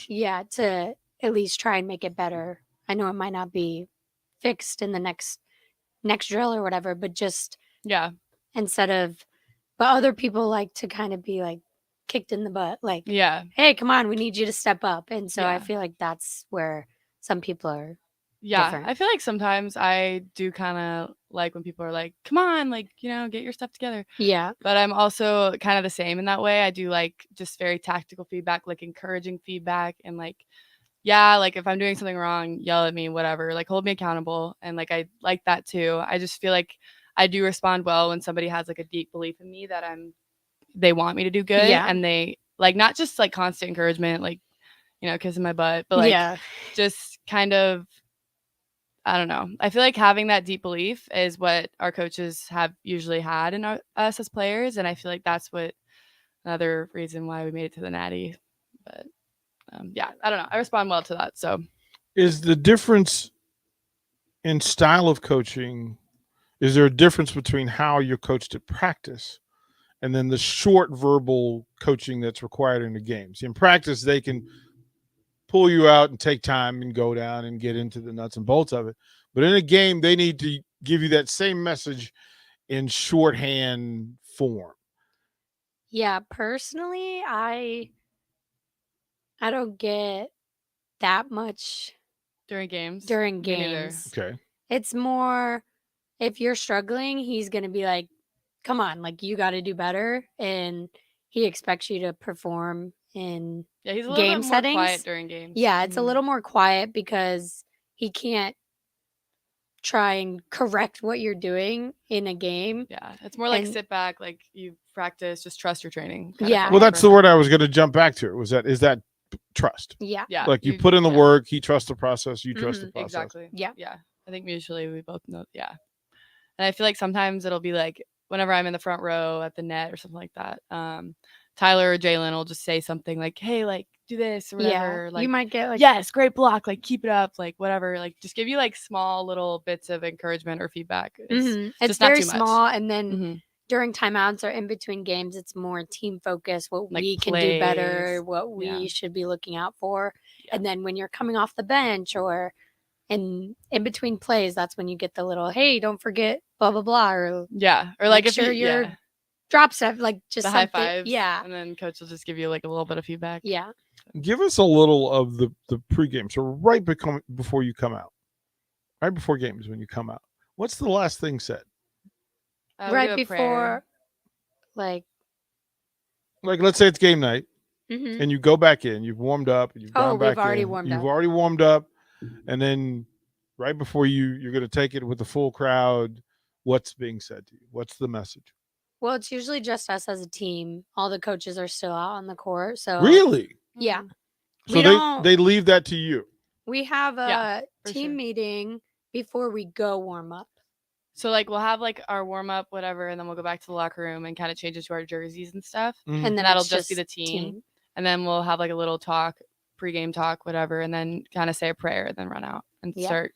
Yeah, to at least try and make it better. I know it might not be fixed in the next drill or whatever, but just instead of But other people like to kind of be like kicked in the butt, like, Yeah. hey, come on, we need you to step up. And so I Yeah. feel like that's where some people are Yeah, different. I feel like sometimes I do kind of like when people are like, "Come on, like, get your stuff together." Yeah. But I'm also kind of the same in that way. I do like just very tactical feedback, like encouraging feedback, and like, yeah, like if I'm doing something wrong, yell at me, whatever, like hold me accountable. And like I like that too. I just feel like I do respond well when somebody has like a deep belief in me that they want me to do good, Yeah. and they like not just like constant encouragement, like, kissing my butt, but like Yeah. just kind of, I don't know. I feel like having that deep belief is what our coaches have usually had in us as players, and I feel like that's what another reason why we made it to the Natty. But yeah, I don't know. I respond well to that. So Is the difference in style of coaching? Is there a difference between how you're coached at practice and then the short verbal coaching that's required in the games? In practice, they can pull you out and take time and go down and get into the nuts and bolts of it. But in a game, they need to give you that same message in shorthand form. Yeah, personally, I don't get that much during games. during Me neither. games. Okay. It's more if you're struggling, he's going to be like, come on, like you got to do better. And he expects you to perform in Yeah, he's a little game bit more settings. quiet during games. Yeah, it's a Mhm. little more quiet because he can't try and correct what you're doing in a game. Yeah, it's more like And- sit back, like you practice, just trust your training. kind of Yeah. feel Well, like that's for the him. word I was going to jump back to. Is that trust? Yeah. Yeah, Like you put in the work, he trusts the process, you trust the Mhm, process. exactly. Yeah. Yeah. I think mutually we both know. Yeah. And I feel like sometimes it'll be like whenever I'm in the front row at the net or something like that, Tyler or Jalen will just say something like, "Hey, like do this or whatever." Yeah, Like, you might get like yes, great block. Like keep it up. Like whatever. Like just give you like small little bits of encouragement or feedback. It's just not very too much. small, and then Mhm. during timeouts or in between games, it's more team focused. What Like we can do better, plays. what we Yeah. should be looking out for, and then when you're coming off the bench or in between plays, that's when you get the little, hey, don't forget blah blah blah, or Yeah. Or like make if sure you, your yeah, drop step, like just the high something. fives. Yeah, And then coach will just give you like a little bit of feedback. yeah. Give us a little of the pregame. So before you come out, right before games when you come out, what's the last thing said? We Right do a before, prayer. like, Like let's say it's game night, mhm. and you go back in. You've warmed up. And you've Oh, gone back we've already in. warmed You've up. already warmed up, and then right before you're going to take it with the full crowd. What's being said to you? What's the message? Well, it's usually just us as a team. All the coaches are still out on the court, so Really? yeah. So We don't. they leave that to you. We have a Yeah, for team sure. meeting before we go warm up. So like we'll have like our warm up, whatever, and then we'll go back to the locker room and kind of change into our jerseys and stuff. Mhm. And then that'll it's just be just the team. team. And then we'll have like a little talk, pregame talk, whatever, and then kind of say a prayer and then run out and Yep. start,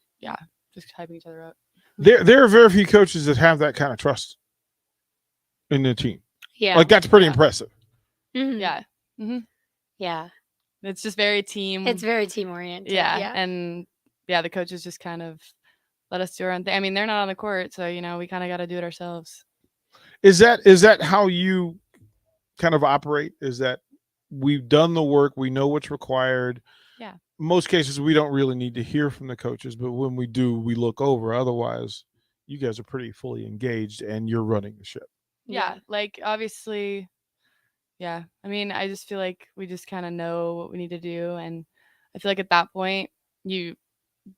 just hyping each other up. There are very few coaches that have that kind of trust in the team. Yeah. Like that's pretty Yeah. impressive. Mhm. Yeah. hmm Yeah. It's just very team. It's very team oriented. yeah. Yeah. And the coaches just kind of let us do our own thing. I mean, they're not on the court, so we kind of got to do it ourselves. Is that how you kind of operate? Is that we've done the work, we know what's required. Yeah. Most cases we don't really need to hear from the coaches, but when we do, we look over. Otherwise, you guys are pretty fully engaged and you're running the ship. Yeah. Like obviously, yeah. I mean, I just feel like we just kind of know what we need to do, and I feel like at that point you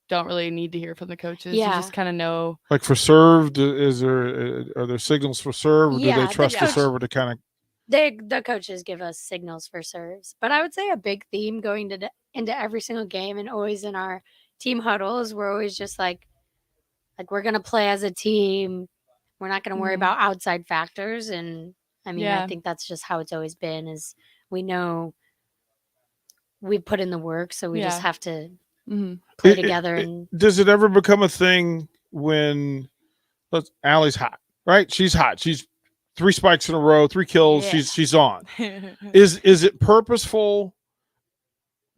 don't really need to hear from the coaches. Yeah. You just kind of know. Like for serve, are there signals for serve, or do Yeah, they the trust the coach- server to kind of? The coaches give us signals for serves, but I would say a big theme going into every single game and always in our team huddles, we're always just like we're gonna play as a team. We're not gonna worry Mhm. about outside factors, and I mean Yeah. I think that's just how it's always been. Is we know we put in the work, so we just Yeah. have to hmm play together. And Does it ever become a thing when Allie's hot, right? She's hot. She's 3 spikes in a row, 3 kills. Yeah. She's on. Is it purposeful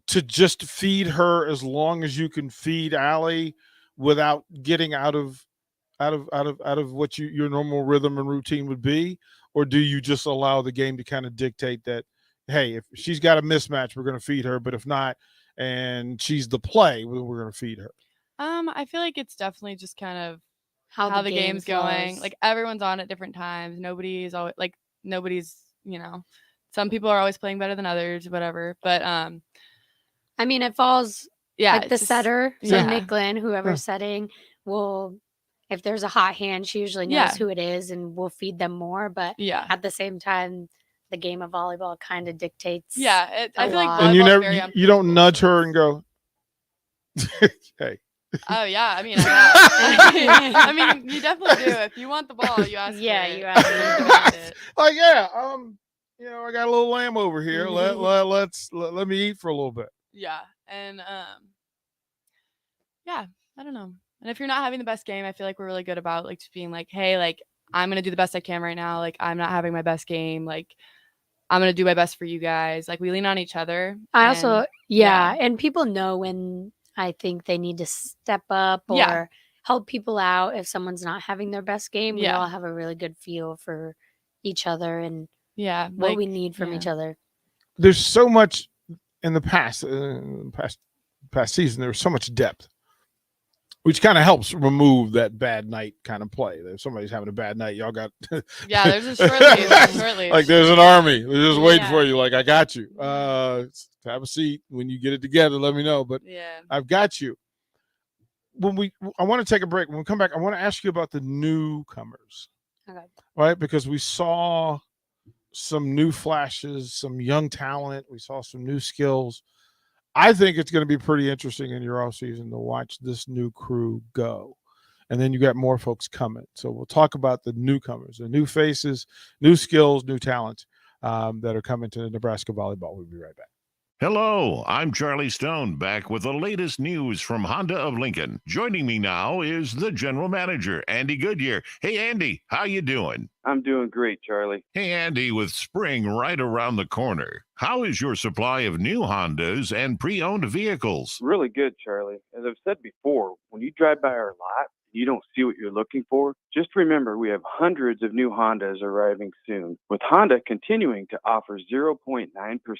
to just feed her as long as you can feed Allie without getting out of what your normal rhythm and routine would be? or do you just allow the game to kind of dictate that, hey, if she's got a mismatch, we're going to feed her, but if not, and she's the play, we're going to feed her? I feel like it's definitely just kind of How the game's game going. flows. Like everyone's on at different times. Nobody's, some people are always playing better than others, whatever. But I mean, it falls yeah, like the it's just- setter. So yeah. Nick Glenn, whoever's setting, will, if there's a hot hand, she usually knows Yeah. who it is and will feed them more. But Yeah. at the same time, the game of volleyball kind of dictates. Yeah, I feel like lot. And you volleyball's never, very you don't nudge her and go, hey. Oh yeah, I mean, I mean, you definitely do. If you want the ball, you ask. Yeah, for it. you ask You demand it. Like, yeah, I got a little lamb over here. Let me eat for a little bit. Yeah, and yeah, I don't know. And if you're not having the best game, I feel like we're really good about like just being like, hey, like I'm gonna do the best I can right now. Like I'm not having my best game. Like I'm gonna do my best for you guys. Like we lean on each other. I also, and- yeah, and people know when I think they need to step up or Yeah. help people out if someone's not having their best game. We Yeah. all have a really good feel for each other and yeah, what like, we need from each yeah. other. There's so much in the past season. There was so much depth, which kind of helps remove that bad night kind of play. If somebody's having a bad night, y'all got Yeah, there's a short leash, short leash. like there's an army. They're just waiting Yeah. for you. Like, I got you. Have a seat. When you get it together, let me know. But Yeah. I've got you. I want to take a break. When we come back, I want to ask you about the newcomers. Okay. Right? Because we saw some new flashes, some young talent. We saw some new skills. I think it's going to be pretty interesting in your off season to watch this new crew go. And then you got more folks coming. So we'll talk about the newcomers, the new faces, new skills, new talents that are coming to Nebraska volleyball. We'll be right back. Hello, I'm Charlie Stone, back with the latest news from Honda of Lincoln. Joining me now is the general manager, Andy Goodyear. Hey, Andy, how you doing? I'm doing great, Charlie. Hey, Andy, with spring right around the corner, how is your supply of new Hondas and pre-owned vehicles? Really good, Charlie. As I've said before, when you drive by our lot, you don't see what you're looking for, just remember we have hundreds of new Hondas arriving soon, with Honda continuing to offer 0.9%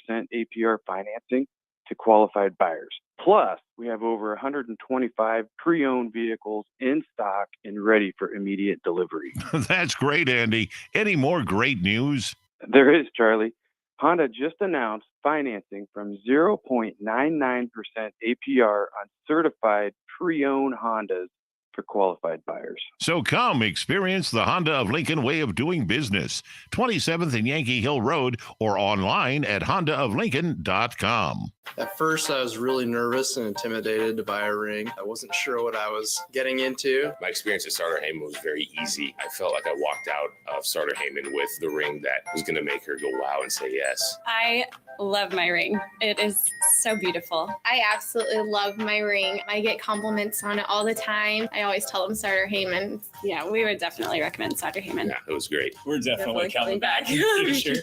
APR financing to qualified buyers. Plus, we have over 125 pre-owned vehicles in stock and ready for immediate delivery. That's great, Andy. Any more great news? There is, Charlie. Honda just announced financing from 0.99% APR on certified pre-owned Hondas for qualified buyers. So come experience the Honda of Lincoln way of doing business. 27th and Yankee Hill Road or online at hondaoflincoln.com. At first, I was really nervous and intimidated to buy a ring. I wasn't sure what I was getting into. My experience at Starter Heyman was very easy. I felt like I walked out of Starter Heyman with the ring that was going to make her go wow and say yes. I love my ring. It is so beautiful. I absolutely love my ring. I get compliments on it all the time. I always tell them Starter Heyman. Yeah, we would definitely recommend Starter Heyman. Yeah, it was great. We're definitely coming back. For sure.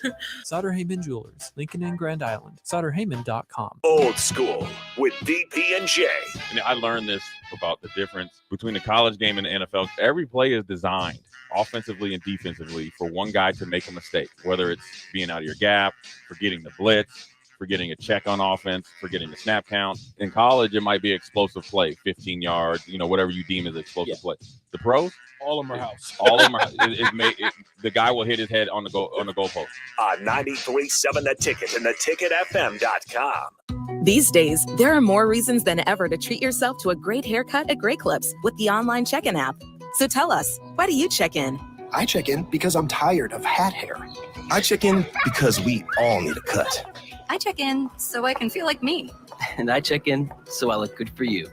Sauter Heyman Jewelers, Lincoln and Grand Island. SauterHeyman.com. Old School with DP and J. And I learned this about the difference between the college game and the NFL. Every play is designed offensively and defensively for one guy to make a mistake, whether it's being out of your gap, forgetting the blitz, forgetting a check on offense, forgetting the snap count. In college, it might be explosive play, 15 yards, whatever you deem as explosive play. The pros, all of them are house. All of them are. The guy will hit his head on the goalpost. 93.7 The Ticket and theticketfm.com. These days, there are more reasons than ever to treat yourself to a great haircut at Great Clips with the online check-in app. So tell us, why do you check in? I check in because I'm tired of hat hair. I check in because we all need a cut. I check in so I can feel like me. And I check in so I look good for you.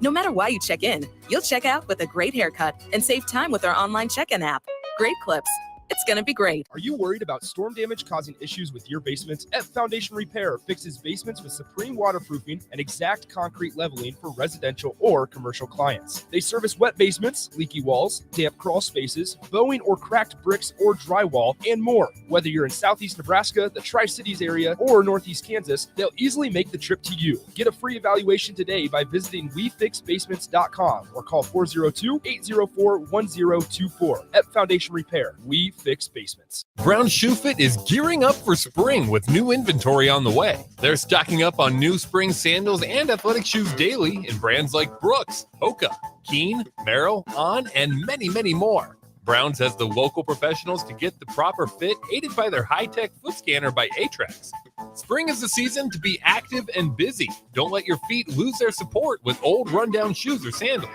No matter why you check in, you'll check out with a great haircut and save time with our online check-in app. Great Clips. It's going to be great. Are you worried about storm damage causing issues with your basement? F Foundation Repair fixes basements with supreme waterproofing and exact concrete leveling for residential or commercial clients. They service wet basements, leaky walls, damp crawl spaces, bowing or cracked bricks or drywall, and more. Whether you're in Southeast Nebraska, the Tri-Cities area, or Northeast Kansas, they'll easily make the trip to you. Get a free evaluation today by visiting WeFixBasements.com or call 402-804-1024. F Foundation Repair. We fix basements. Brown Shoe Fit is gearing up for spring with new inventory on the way. They're stocking up on new spring sandals and athletic shoes daily in brands like Brooks, Hoka, Keen, Merrell, On, and many, many more. Browns has the local professionals to get the proper fit, aided by their high-tech foot scanner by Atrax. Spring is the season to be active and busy. Don't let your feet lose their support with old rundown shoes or sandals.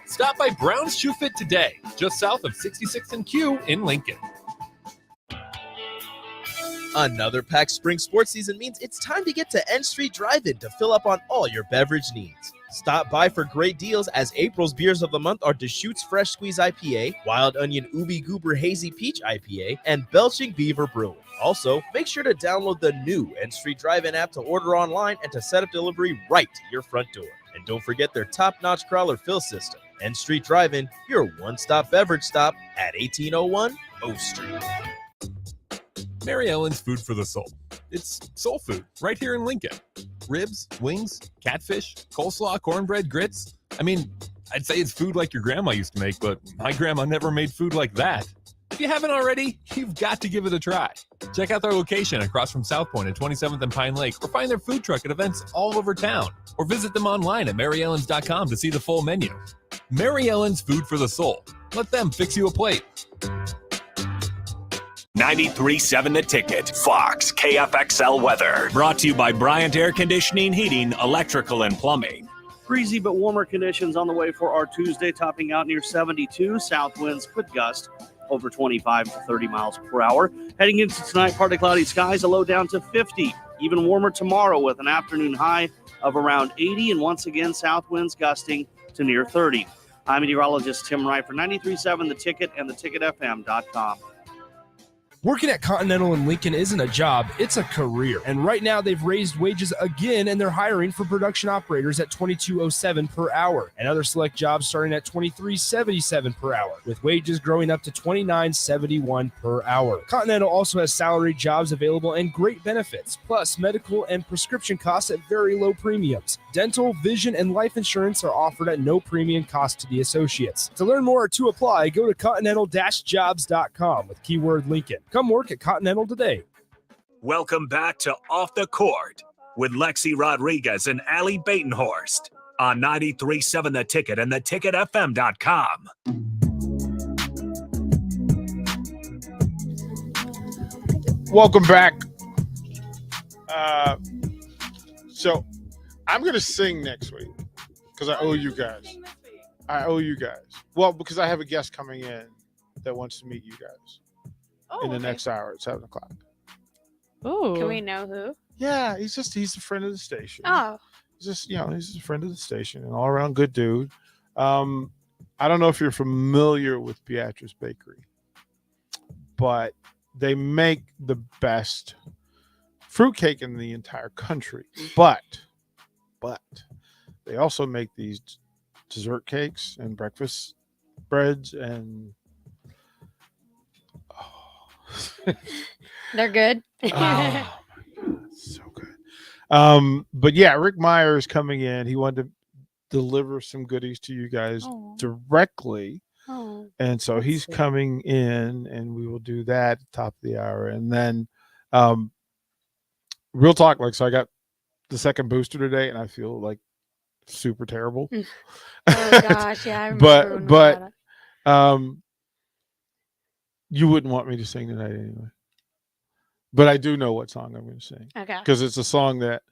Stop by Brown's Shoe Fit today, just south of 66th and Q in Lincoln. Another packed spring sports season means it's time to get to N Street Drive-In to fill up on all your beverage needs. Stop by for great deals as April's beers of the month are Deschutes Fresh Squeeze IPA, Wild Onion Ubi Goober Hazy Peach IPA, and Belching Beaver Brewing. Also, make sure to download the new N Street Drive-In app to order online and to set up delivery right to your front door. And don't forget their top-notch growler fill system. N Street Drive-In, your one-stop beverage stop at 1801 O Street. Mary Ellen's Food for the Soul. It's soul food right here in Lincoln. Ribs, wings, catfish, coleslaw, cornbread, grits. I mean, I'd say it's food like your grandma used to make, but my grandma never made food like that. If you haven't already, you've got to give it a try. Check out their location across from South Point at 27th and Pine Lake, or find their food truck at events all over town, or visit them online at maryellens.com to see the full menu. Mary Ellen's Food for the Soul. Let them fix you a plate. 93.7 The Ticket, Fox, KFXL weather. Brought to you by Bryant Air Conditioning, Heating, Electrical, and Plumbing. Breezy but warmer conditions on the way for our Tuesday, topping out near 72. South winds could gust over 25 to 30 miles per hour. Heading into tonight, partly cloudy skies, a low down to 50. Even warmer tomorrow with an afternoon high of around 80. And once again, south winds gusting to near 30. I'm meteorologist Tim Wright for 93.7 The Ticket and theticketfm.com. Working at Continental in Lincoln isn't a job, it's a career. And right now they've raised wages again and they're hiring for production operators at $22.07 per hour and other select jobs starting at $23.77 per hour, with wages growing up to $29.71 per hour. Continental also has salary jobs available and great benefits, plus medical and prescription costs at very low premiums. Dental, vision, and life insurance are offered at no premium cost to the associates. To learn more or to apply, go to continental-jobs.com with keyword Lincoln. Come work at Continental today. Welcome back to Off the Court with Lexi Rodriguez and Allie Batenhorst on 93.7 The Ticket and theticketfm.com. Welcome back. So I'm going to sing next week because I owe you guys. Well, because I have a guest coming in that wants to meet you guys in the next hour at 7 o'clock. Oh, Can we know who? Yeah, he's a friend of the station. Oh, He's a friend of the station, an all around good dude. I don't know if you're familiar with Beatrice Bakery, but they make the best fruitcake in the entire country. But they also make these dessert cakes and breakfast breads and they're good. oh my God, so good. But yeah, Rick Meyer is coming in. He wanted to deliver some goodies to you guys directly. Oh, And so he's coming in and we will do that at the top of the hour. And then real talk, like, so I got the second booster today and I feel like super terrible. oh gosh, yeah. I remember when we got it. You wouldn't want me to sing tonight anyway. But I do know what song I'm going to sing. Okay. Because it's a song that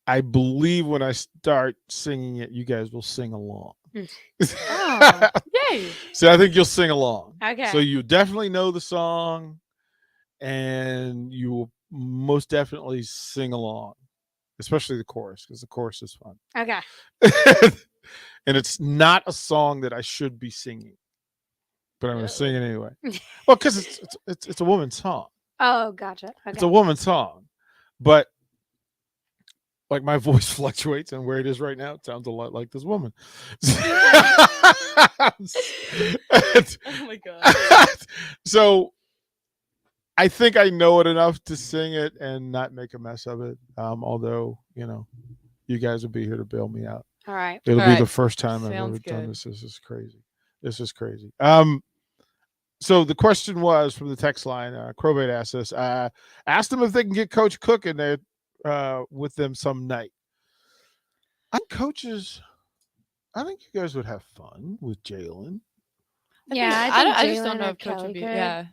I believe when I start singing it, you guys will sing along. Oh, yay. So I think you'll sing along. Okay. So you definitely know the song and you will most definitely sing along, especially the chorus, because the chorus is fun. Okay. And it's not a song that I should be singing, but I'm going to sing it anyway. Well, because it's a woman's song. Oh, gotcha. Okay. It's a woman's song, but like my voice fluctuates, and where it is right now, it sounds a lot like this woman. Oh my God. So I think I know it enough to sing it and not make a mess of it. Although, you guys will be here to bail me out. All right. It'll All be right. the first time I've Sounds ever done good. this. This is crazy. So the question was from the text line. Crowbait asked us. Asked them if they can get Coach Cook in there with them some night. I think you guys would have fun with Jalen. Yeah, I think just don't Jalen know or if Coach would Kelly be. could. Yeah.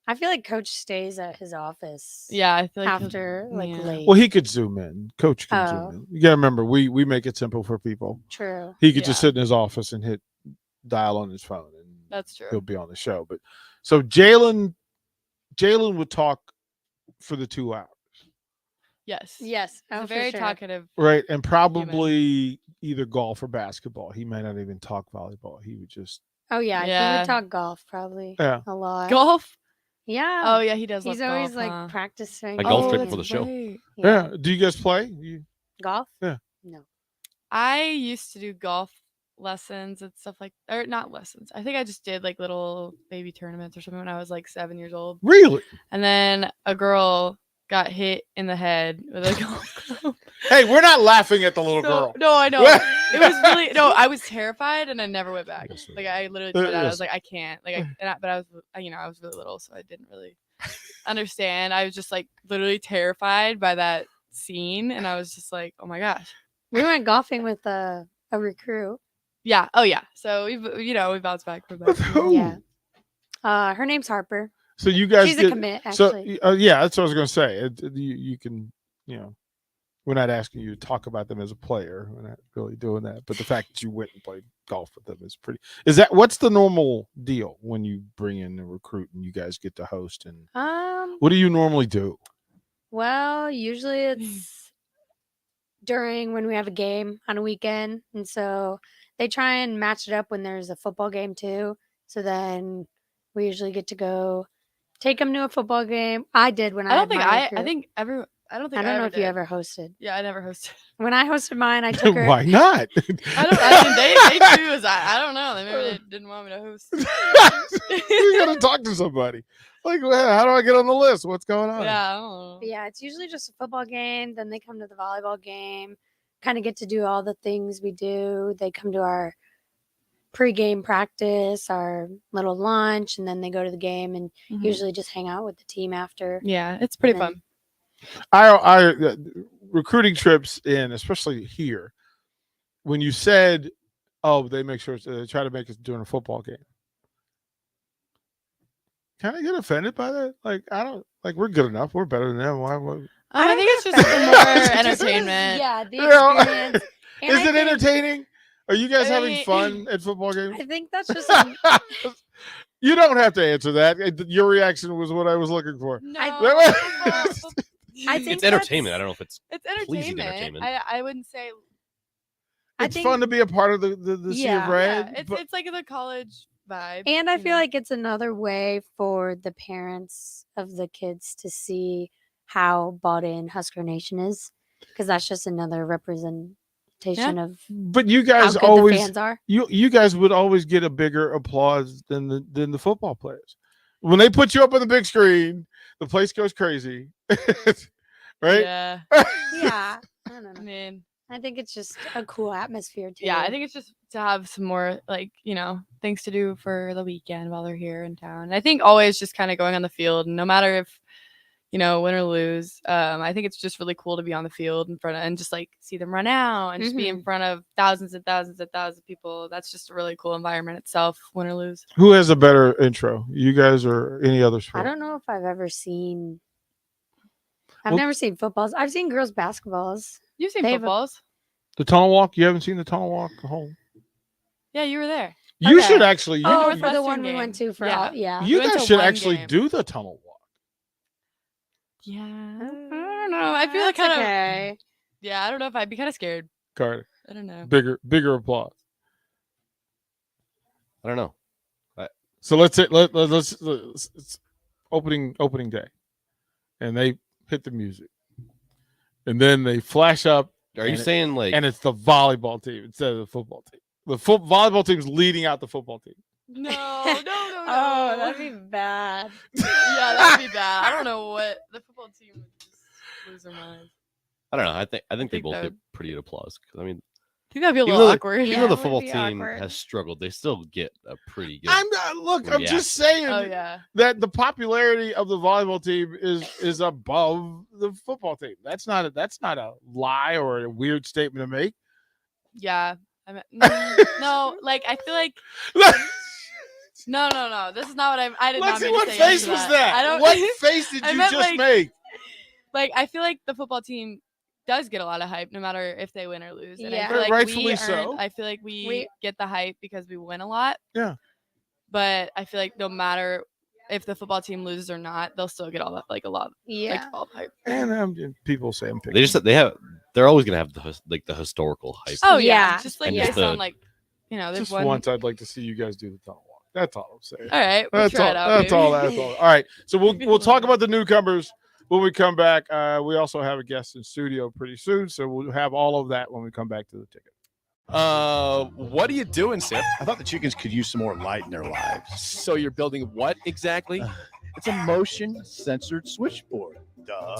I feel like Coach stays at his office. Yeah, I feel like after late. Well, he could zoom in. Coach can Oh. zoom in. You got to remember, we make it simple for people. True. He could just sit in his office and hit dial on his phone, and that's true. He'll be on the show. But so Jalen would talk for the 2 hours, Yes. Yes. He's Oh, a for very sure. talkative. right? And probably either golf or basketball. He might not even talk volleyball. He would just Oh yeah, he Yeah. would talk golf probably. Yeah. A lot. Golf? Yeah. Oh, yeah, he does love He's always golf, like huh? practicing. A golf Oh, trip that's for the show. right. yeah. Do you guys play? Golf? Yeah. No. I used to do golf lessons and stuff or not lessons. I think I just did like little baby tournaments or something when I was like 7 years old. Really? And then a girl got hit in the head with a golf club. Hey, we're not laughing at the little So- girl. No, I know. It was really I was terrified and I never went back. Like I literally threw it out. I was like, I can't. But I was I was really little, so I didn't really understand. I was just like literally terrified by that scene, and I was just like, oh my gosh. We went golfing with a recruit. Yeah. Oh yeah. So we bounced back from that. Yeah. Her name's Harper. So you guys She's a commit, actually. So yeah, that's what I was going to say. You can, we're not asking you to talk about them as a player. We're not really doing that. But the fact that you went and played golf with them is pretty. What's the normal deal when you bring in a recruit and you guys get to host? And what do you normally do? Well, usually it's during when we have a game on a weekend, and so they try and match it up when there's a football game too. So then we usually get to go take them to a football game. I did when I don't think had my I recruit. think every I don't think I don't know ever if you did. ever hosted. Yeah, I never hosted. When I hosted mine, I took her. Why not? I mean, they choose. I don't know. Maybe they didn't want me to host. You got to talk to somebody. Like, well, how do I get on the list? What's going on? Yeah, I don't know. But yeah, it's usually just a football game. Then they come to the volleyball game, kind of get to do all the things we do. They come to our pregame practice, our little lunch, and then they go to the game and Mhm. usually just hang out with the team after. Yeah, it's pretty And then- fun. I recruiting trips especially here, when you said, "Oh, they make sure they try to make us during a football game," kind of get offended by that. Like I don't like we're good enough. We're better than them. Why? I think it's just for more entertainment. Yeah, the You know, experience. And Is I it think- entertaining? Are you guys I having mean- fun at football games? I think that's just. You don't have to answer that. Your reaction was what I was looking for. I think It's entertainment. I don't know if it's It's pleasing entertainment. entertainment. I wouldn't say. It's fun to be a part of the sea of red. Yeah, it's like the college vibe. And I feel like it's another way for the parents of the kids to see how bought in Husker Nation is, because that's just another representation of. But you guys how good always the fans are. you guys would always get a bigger applause than the football players. When they put you up on the big screen, the place goes crazy. Right? Yeah. Yeah, I don't know. I mean, I think it's just a cool atmosphere too. yeah, I think it's just to have some more things to do for the weekend while they're here in town. And I think always just kind of going on the field, no matter if win or lose. I think it's just really cool to be on the field in front of and just like see them run out and just be in front of thousands and thousands and thousands of people. That's just a really cool environment itself, win or lose. Who has a better intro? You guys or any other sport? I don't know if I've ever seen. I've Well- never seen footballs. I've seen girls basketballs. You've seen They have a- footballs? The tunnel walk? You haven't seen the tunnel walk? Yeah, you were there. You Okay. should actually. You, Oh, you- for the one we went to for all. Yeah. you We went guys to should one actually game. do the tunnel walk. Yeah, I don't know. I feel like That's kind of. okay. Yeah, I don't know if I'd be kind of scared. Carter. I don't know. Bigger applause. I don't know. So let's it's opening day, and they hit the music, and then they flash up. Are you and saying, like- And it's the volleyball team instead of the football team. The volleyball team's leading out the football team. No. Oh, that'd be bad. Yeah, that'd be bad. I don't know what the football team would just lose their minds. I don't know. I think they think both that get would- pretty good applause. 'Cause, I mean, think that'd be a Even little though awkward. even though the it would football be team awkward. has struggled, they still get a pretty good. I'm not. Look, I'm just reaction. saying Oh yeah. that the popularity of the volleyball team is above the football team. That's not a lie or a weird statement to make. Yeah. I mean, no, like I feel like no. This is not what I did not Lexi, mean what to say face yes to was that. that? I don't. What face did I you meant, just like, make? Like I feel like the football team does get a lot of hype no matter if they win or lose. And I Yeah. feel like Rightfully so. I feel like we We- get the hype because we win a lot. Yeah. But I feel like no matter if the football team loses or not, they'll still get all that like a lot Yeah. all the hype. And people say I'm picking. They're always gonna have the historical hype. Oh yeah. Yeah. Just like And based just the- on like they've Just won. once, I'd like to see you guys do the tunnel walk. That's all I'm saying. All right, we'll That's try all. it out, That's all. maybe. That's all. All right. So we'll talk about the newcomers when we come back. We also have a guest in studio pretty soon, so we'll have all of that when we come back to the ticket. What are you doing, Sip? I thought the chickens could use some more light in their lives. So you're building what exactly? It's a motion censored switchboard. Duh.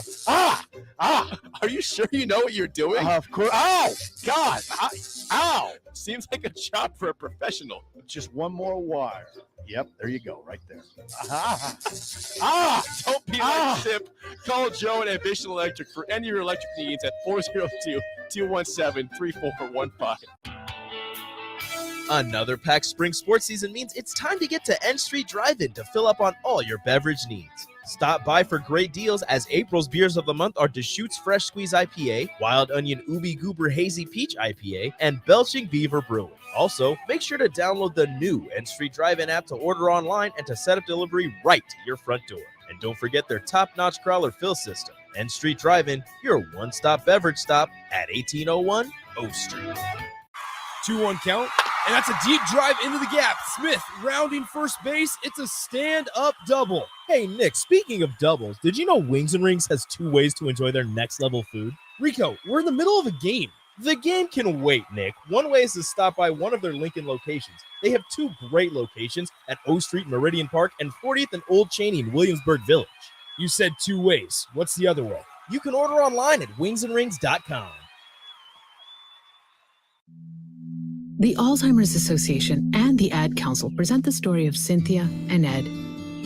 Are you sure you know what you're doing? Of course. Ow! God! Ow! Seems like a job for a professional. Just one more wire. Yep, there you go, right there. Don't be like Sip. Call Joe at Ambition Electric for any of your electric needs at 402-217-3415. Another packed spring sports season means it's time to get to N Street Drive-In to fill up on all your beverage needs. Stop by for great deals as April's beers of the month are Deschutes Fresh Squeeze IPA, Wild Onion Ubi Goober Hazy Peach IPA, and Belching Beaver Brewing. Also, make sure to download the new N Street Drive-In app to order online and to set up delivery right to your front door. And don't forget their top-notch growler fill system. N Street Drive-In, your one-stop beverage stop at 1801 O Street. 2-1 count, and that's a deep drive into the gap. Smith rounding first base. It's a stand-up double. Hey, Nick, speaking of doubles, did you know Wings and Rings has 2 ways to enjoy their next-level food? Rico, we're in the middle of a game. The game can wait, Nick. One way is to stop by one of their Lincoln locations. They have 2 great locations at O Street, Meridian Park, and 40th and Old Cheney in Williamsburg Village. You said 2 ways. What's the other way? You can order online at wingsandrings.com. The Alzheimer's Association and the Ad Council present the story of Cynthia and Ed.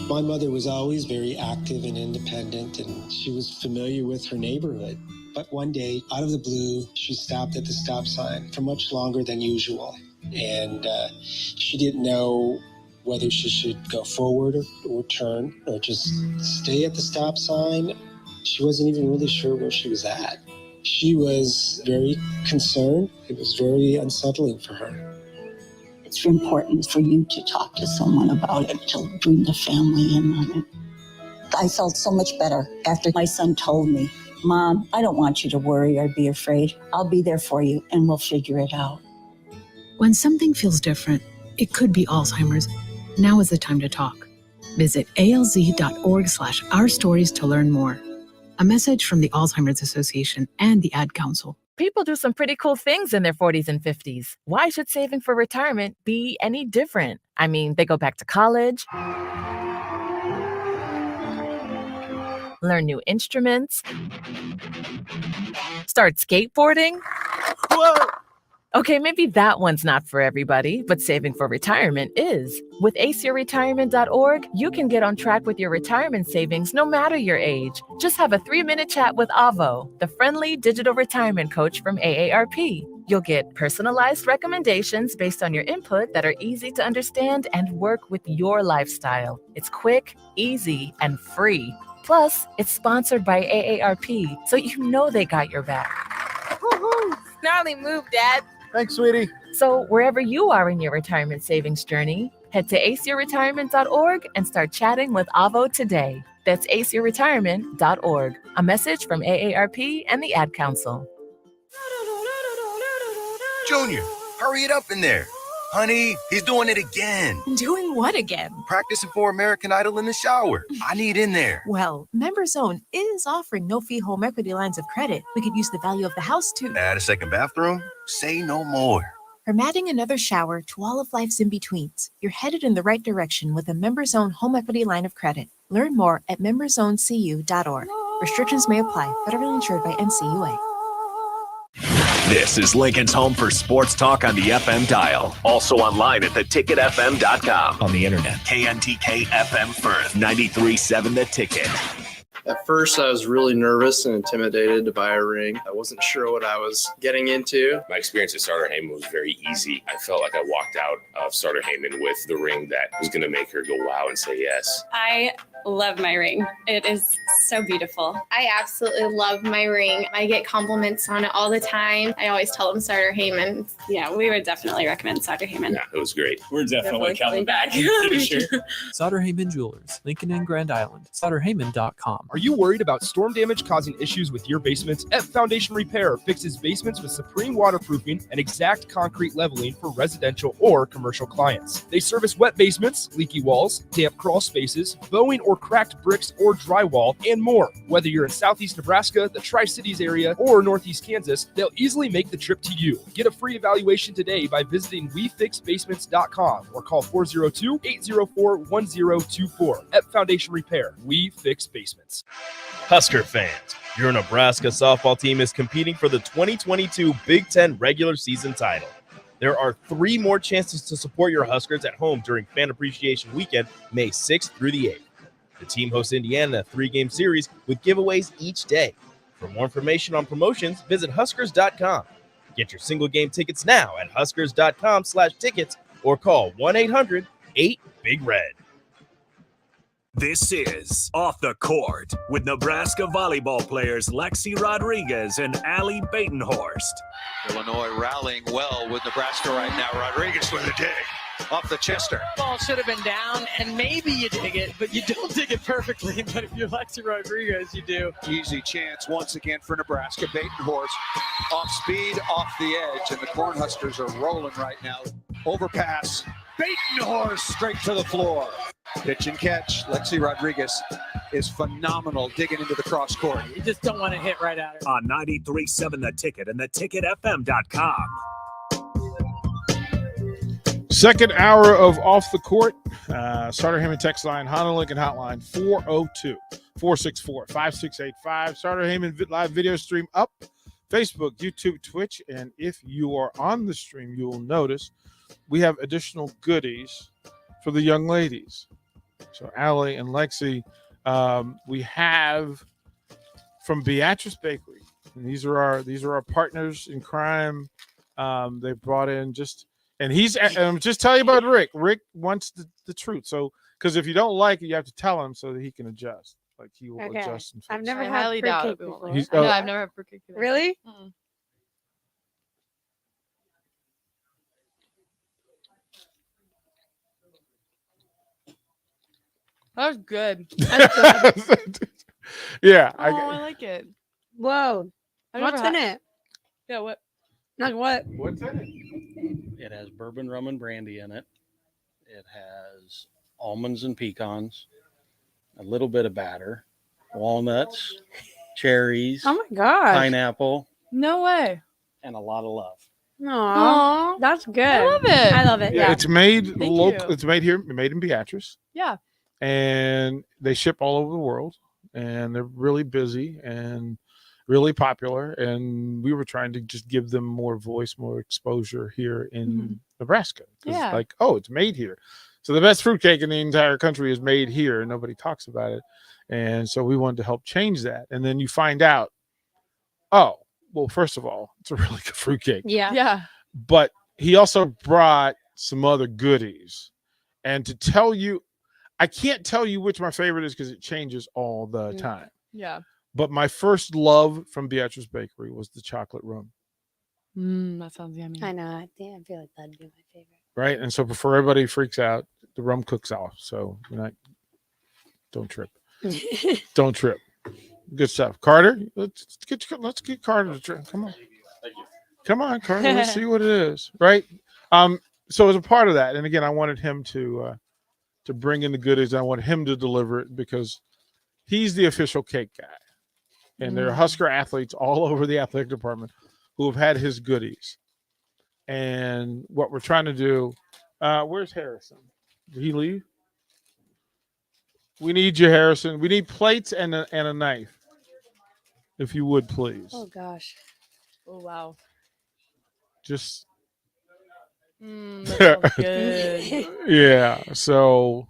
My mother was always very active and independent, and she was familiar with her neighborhood. But one day, out of the blue, she stopped at the stop sign for much longer than usual. And she didn't know whether she should go forward or turn or just stay at the stop sign. She wasn't even really sure where she was at. She was very concerned. It was very unsettling for her. It's important for you to talk to someone about it, to bring the family in on it. I felt so much better after my son told me, Mom, I don't want you to worry or be afraid. I'll be there for you and we'll figure it out. When something feels different, it could be Alzheimer's. Now is the time to talk. Visit alz.org/ourstories to learn more. A message from the Alzheimer's Association and the Ad Council. People do some pretty cool things in their 40s and 50s. Why should saving for retirement be any different? I mean, they go back to college, learn new instruments, start skateboarding. Whoa! Okay, maybe that one's not for everybody, but saving for retirement is. With aceyourretirement.org, you can get on track with your retirement savings no matter your age. Just have a 3-minute chat with Avo, the friendly digital retirement coach from AARP. You'll get personalized recommendations based on your input that are easy to understand and work with your lifestyle. It's quick, easy, and free. Plus, it's sponsored by AARP, so you know they got your back. Woohoo! Gnarly move, Dad. Thanks, sweetie. So wherever you are in your retirement savings journey, head to aceyourretirement.org and start chatting with Avo today. That's aceyourretirement.org. A message from AARP and the Ad Council. Junior, hurry it up in there. Honey, he's doing it again. Doing what again? Practicing for American Idol in the shower. I need in there. Well, MemberZone is offering no-fee home equity lines of credit. We could use the value of the house to Add a second bathroom? Say no more. From adding another shower to all of life's in-betweens, you're headed in the right direction with a MemberZone home equity line of credit. Learn more at memberzonecu.org. Restrictions may apply. Federally insured by NCUA. This is Lincoln's home for sports talk on the FM dial. Also online at theticketfm.com. On the internet, KNTK FM Firth, 93.7 The Ticket. At first, I was really nervous and intimidated to buy a ring. I wasn't sure what I was getting into. My experience at Starter Heyman was very easy. I felt like I walked out of Starter Heyman with the ring that was going to make her go wow and say yes. I love my ring. It is so beautiful. I absolutely love my ring. I get compliments on it all the time. I always tell them Starter Heyman. Yeah, we would definitely recommend Starter Heyman. Yeah, it was great. We're definitely coming back. Sure. Sauter Heyman Jewelers, Lincoln and Grand Island. SauterHeyman.com. Are you worried about storm damage causing issues with your basements? F Foundation Repair fixes basements with supreme waterproofing and exact concrete leveling for residential or commercial clients. They service wet basements, leaky walls, damp crawl spaces, bowing or cracked bricks or drywall, and more. Whether you're in Southeast Nebraska, the Tri-Cities area, or Northeast Kansas, they'll easily make the trip to you. Get a free evaluation today by visiting WeFixBasements.com or call 402-804-1024. F Foundation Repair. We fix basements. Husker fans, your Nebraska softball team is competing for the 2022 Big Ten regular season title. There are 3 more chances to support your Huskers at home during Fan Appreciation Weekend, May 6th through the 8th. The team hosts Indiana in a 3-game series with giveaways each day. For more information on promotions, visit Huskers.com. Get your single game tickets now at Huskers.com/tickets or call 1-800-8-BIG-RED. This is Off the Court with Nebraska volleyball players Lexi Rodriguez and Allie Batenhorst. Illinois rallying well with Nebraska right now. Rodriguez with a dig off the Chester. Ball should have been down, and maybe you dig it, but you don't dig it perfectly. But if you're Lexi Rodriguez, you do. Easy chance once again for Nebraska. Batenhorst off speed, off the edge, and the Cornhuskers are rolling right now. Overpass. Batenhorst straight to the floor. Pitch and catch. Lexi Rodriguez is phenomenal digging into the cross court. You just don't want to hit right at her. On 93.7 The Ticket and theticketfm.com. Second hour of Off the Court. Starter Heyman text line, Honda Lincoln hotline, 402-464-5685. Starter Heyman live video stream up, Facebook, YouTube, Twitch. And if you are on the stream, you will notice we have additional goodies for the young ladies. So Allie and Lexi, we have from Beatrice Bakery. And these are our partners in crime. They brought in and just tell you about Rick. Rick wants the truth. So because if you don't like it, you have to tell him so that he can adjust. Like he will adjust. And I've never I had highly doubt fruitcake it. We won't before. like it. No, I've never had fruitcake either. Really? Mm-mm. That was good. Yeah. I like it. Whoa. What's in it? Yeah, what? Like what? What's in it? It has bourbon, rum, and brandy in it. It has almonds and pecans, a little bit of batter, walnuts, cherries. Oh my gosh. Pineapple, No way. and a lot of love. Aw, that's good. I love it. I love it. Yeah. It's made Thank local. you. It's made here, made in Beatrice. Yeah. And they ship all over the world, and they're really busy and really popular. And we were trying to just give them more voice, more exposure here in Nebraska. 'Cause Yeah. like, oh, it's made here. So the best fruitcake in the entire country is made here, and nobody talks about it. And so we wanted to help change that. And then you find out, oh, well, first of all, it's a really good fruitcake. Yeah. Yeah. But he also brought some other goodies. And to tell you, I can't tell you which my favorite is because it changes all the time. Yeah. But my first love from Beatrice Bakery was the chocolate rum, That sounds yummy. I know. I feel like that'd be my favorite. right? And so before everybody freaks out, the rum cooks off. So don't trip. Don't trip. Good stuff. Carter, let's get Carter to try. Come on. Come on, Carter. Let's see what it is. Right. So as a part of that, and again, I wanted him to bring in the goodies. I want him to deliver it because he's the official cake guy. And there are Husker athletes all over the athletic department who have had his goodies. And what we're trying to do, where's Harrison? Did he leave? We need you, Harrison. We need plates and a knife, if you would, please. Oh gosh. Oh wow. Just that sounds good. yeah. So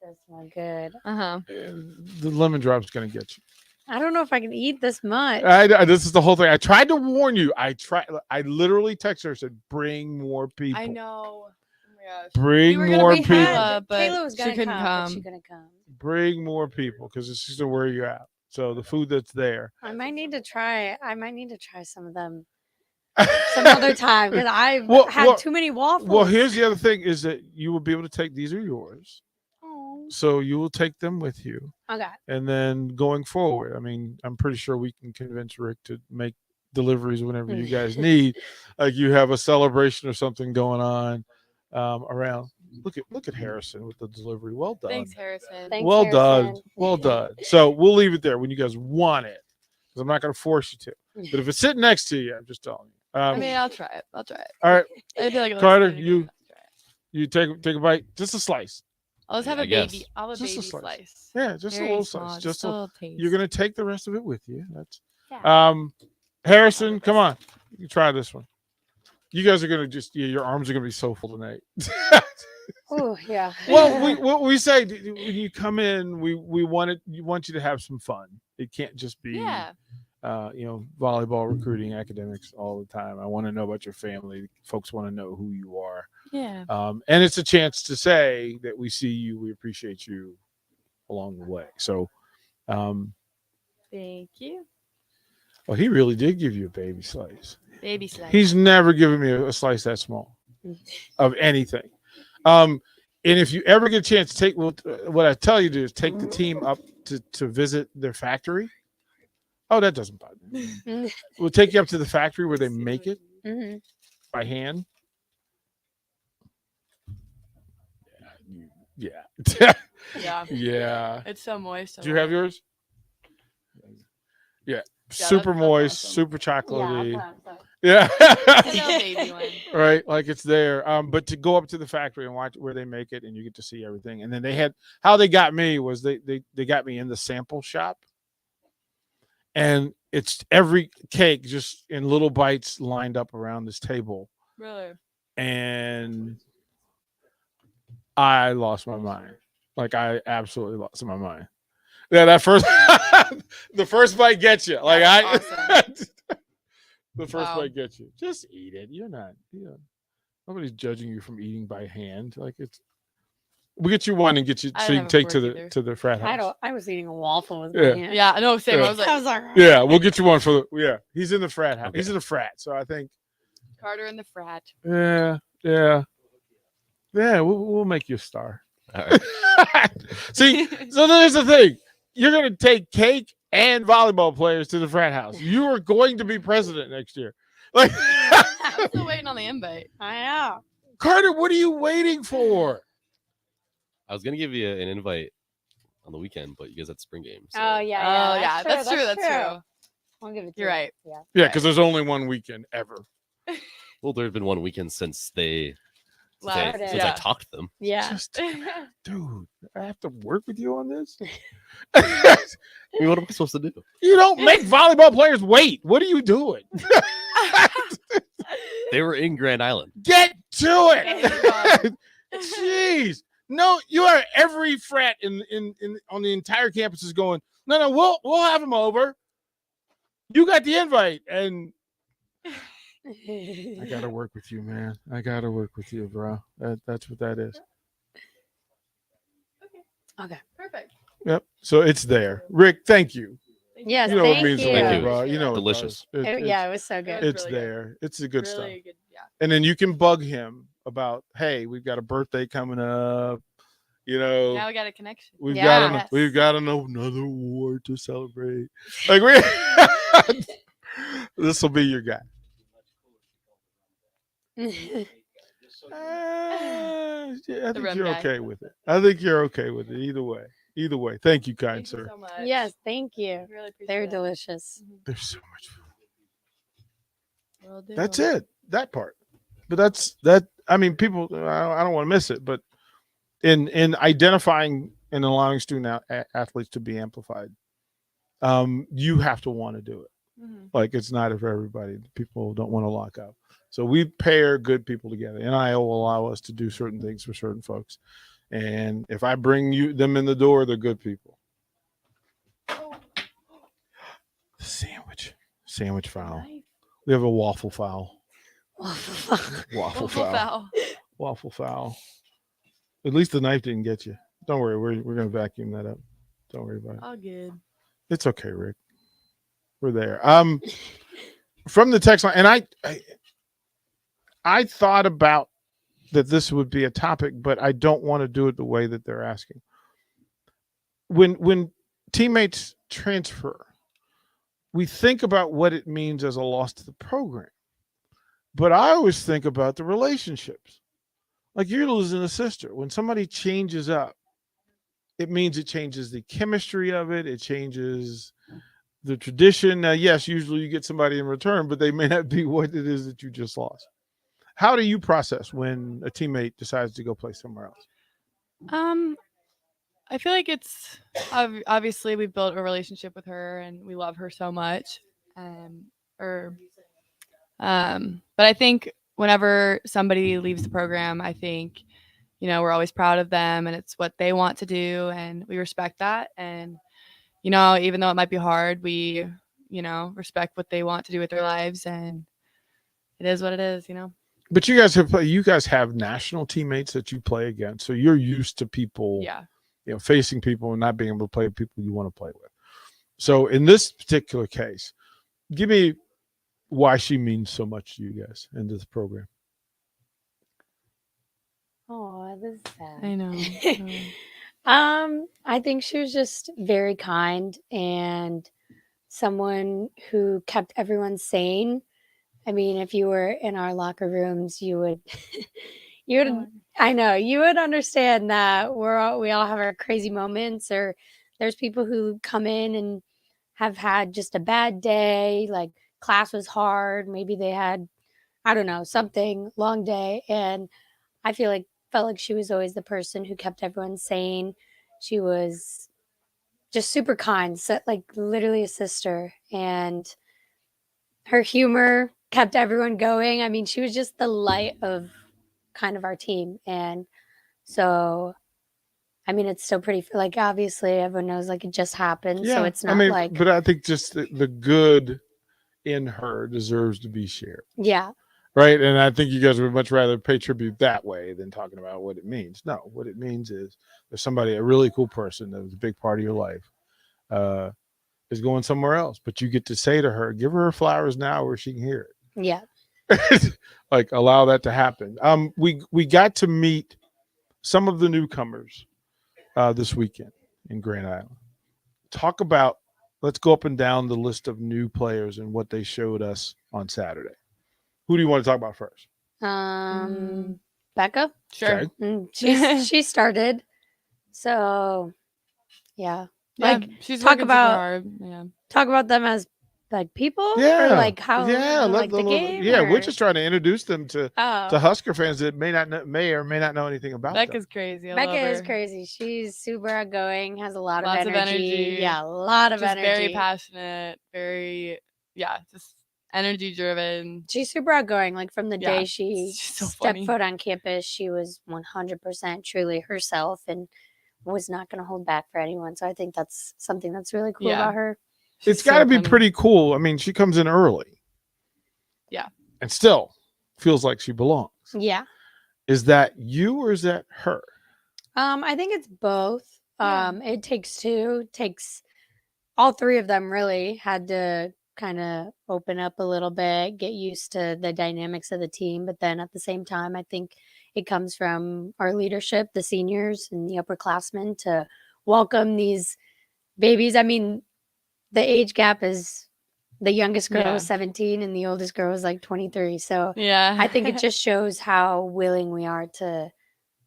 This one good. the lemon drop's gonna get you. I don't know if I can eat this much. This is the whole thing. I tried to warn you. I literally texted her, said, "Bring more people." I know. Oh my gosh. Bring We were gonna more bring people. Kayla, but Kayla was gonna she couldn't come, but she come. couldn't come. Bring more people because it's just gonna wear you out. So the food that's there. I might need to try some of them some other time because I've had too many waffles. Well, here's the other thing: is that you will be able to take these are yours. So you will take them with you. Okay. And then going forward, I mean, I'm pretty sure we can convince Rick to make deliveries whenever you guys need. Like you have a celebration or something going on around. Look at Harrison with the delivery. Well done. Thanks, Harrison. Well done. Well done. So we'll leave it there when you guys want it, because I'm not going to force you to. But if it's sitting next to you, I'm just telling you. I mean, I'll try it. All right. I feel like Carter, you take a bite, just a slice. I'll just have a baby. I'll have a Just baby a slice. slice. Yeah, just Very a little small, slice. just a little taste. You're gonna take the rest of it with you. That's Harrison, come on. You try this one. You guys are gonna your arms are gonna be so full tonight. Oh yeah. Well, we say when you come in, we want you to have some fun. It can't just be volleyball, recruiting, academics all the time. I want to know about your family. Folks want to know who you are. Yeah. And it's a chance to say that we see you, we appreciate you along the way. So, Thank you. well, he really did give you a baby slice. Baby slice. He's never given me a slice that small of anything. And if you ever get a chance to take what I tell you to do is take the team up to visit their factory. Oh, that doesn't bother me. We'll take you up to the factory where they make it by hand. Yeah. Yeah. Yeah. It's so moist. Do you have yours? Yeah. Yeah, Super that's moist, awesome. super chocolatey. Yeah. Yeah. Right. Like it's there. But to go up to the factory and watch where they make it and you get to see everything. And then how they got me was they got me in the sample shop. And it's every cake just in little bites lined up around this table. Really? And I lost my mind. Like I absolutely lost my mind. Yeah, that first the first bite gets you. Like the first bite gets you. Just eat it. You're not, nobody's judging you from eating by hand. Like we'll get you one and get you so you can take to the frat house. I was eating a waffle with Yeah. my hand. Yeah, no, same. Yeah. I was like, all right. Yeah, we'll get you one for he's in the frat house. He's in the frat, so I think Carter in the frat. yeah, we'll make you a star. All right. See, so there's the thing. You're going to take cake and volleyball players to the frat house. You are going to be president next year. Like, I'm still waiting on the invite. I know. Carter, what are you waiting for? I was gonna give you an invite on the weekend, but you guys had spring games. So. Oh yeah. Oh, yeah, that's true. That's true. I'll give it to You're you. right. Yeah. Yeah, because there's only one weekend ever. Well, there's been one weekend since I Yeah. talked to them. Yeah. Dude, I have to work with you on this? I mean, what am I supposed to do? You don't make volleyball players wait. What are you doing? They were in Grand Island. Get to it. Jeez. No, you are every frat in on the entire campus is going, no, we'll have them over. You got the invite, and I gotta work with you, man. I gotta work with you, bro. That's what that is. Okay. Perfect. Yep. So it's there. Rick, thank you. Yes, You know what it thank means to you. me, bro. You know, Delicious. Yeah, it was so good. It's really there. It's the good stuff. Really good. Yeah. And then you can bug him about, hey, we've got a birthday coming up. You know, Now we got a connection. we've Yes. got another award to celebrate. Like this will be your guy. Yeah, I think rim you're guy. okay with it. I think you're okay with it. Either way. Thank you, kind Thank you sir. so much. Yes, thank you. Really appreciate They're it. delicious. There's so much food. Will do. That's it. That part. But that's that. I mean, people. I don't want to miss it. But in identifying and allowing student athletes to be amplified, you have to want to do it. Like it's not for everybody. People don't want to lock up. So we pair good people together. NIL will allow us to do certain things for certain folks. And if I bring them in the door, they're good people. Sandwich foul. We have a waffle foul. Waffle foul. At least the knife didn't get you. Don't worry. We're going to vacuum that up. Don't worry about it. All good. It's okay, Rick. We're there. From the text line, and I thought about that this would be a topic, but I don't want to do it the way that they're asking. When teammates transfer, we think about what it means as a loss to the program. But I always think about the relationships. Like you're losing a sister. When somebody changes up, it means it changes the chemistry of it. It changes the tradition. Now, yes, usually you get somebody in return, but they may not be what it is that you just lost. How do you process when a teammate decides to go play somewhere else? I feel like it's obviously we've built a relationship with her and we love her so much. But I think whenever somebody leaves the program, I think, we're always proud of them and it's what they want to do and we respect that. And, even though it might be hard, we, respect what they want to do with their lives and it is what it is, But you guys have national teammates that you play against. So you're used to people, facing people and not being able to play with people you want to play with. So in this particular case, give me why she means so much to you guys in this program. Oh, this is sad. I know. I think she was just very kind and someone who kept everyone sane. I mean, if you were in our locker rooms, you would understand that we all have our crazy moments, or there's people who come in and have had just a bad day, like class was hard, maybe they had, I don't know, something, long day, and I felt like she was always the person who kept everyone sane. She was just super kind, so, like literally a sister, and her humor kept everyone going. I mean, she was just the light of kind of our team. And so, I mean, it's still pretty, like, obviously everyone knows like it just happened. So it's not but I think just the good in her deserves to be shared. Yeah. Right. And I think you guys would much rather pay tribute that way than talking about what it means. No, what it means is there's somebody, a really cool person that was a big part of your life, is going somewhere else. But you get to say to her, give her flowers now where she can hear it. Yeah. Like allow that to happen. We got to meet some of the newcomers this weekend in Grand Island. Let's go up and down the list of new players and what they showed us on Saturday. Who do you want to talk about first? Becca. Sure. Okay. She started. So yeah. Yeah, Like she's talk working super about hard. Yeah. talk about them as like people, Yeah. or like how like the game. We're or- just trying to introduce them to Husker fans that may or may not know anything about Becca's them. crazy. I love Becca is her. crazy. She's super outgoing, has a lot Lots of energy. Yeah, a lot of Just energy. very passionate, just energy driven. She's super outgoing. Like from the Yeah, day she she's so stepped funny. foot on campus, she was 100% truly herself and was not going to hold back for anyone. So I think that's something that's really cool Yeah. about her. It's got to be pretty cool. I mean, she comes in early Yeah. and still feels like she belongs. Yeah. Is that you or is that her? I think it's both. It takes two. Takes all three of them really had to kind of open up a little bit, get used to the dynamics of the team. But then at the same time, I think it comes from our leadership, the seniors and the upperclassmen, to welcome these babies. I mean, the age gap is the youngest girl Yeah. is 17 and the oldest girl is like 23. So Yeah. I think it just shows how willing we are to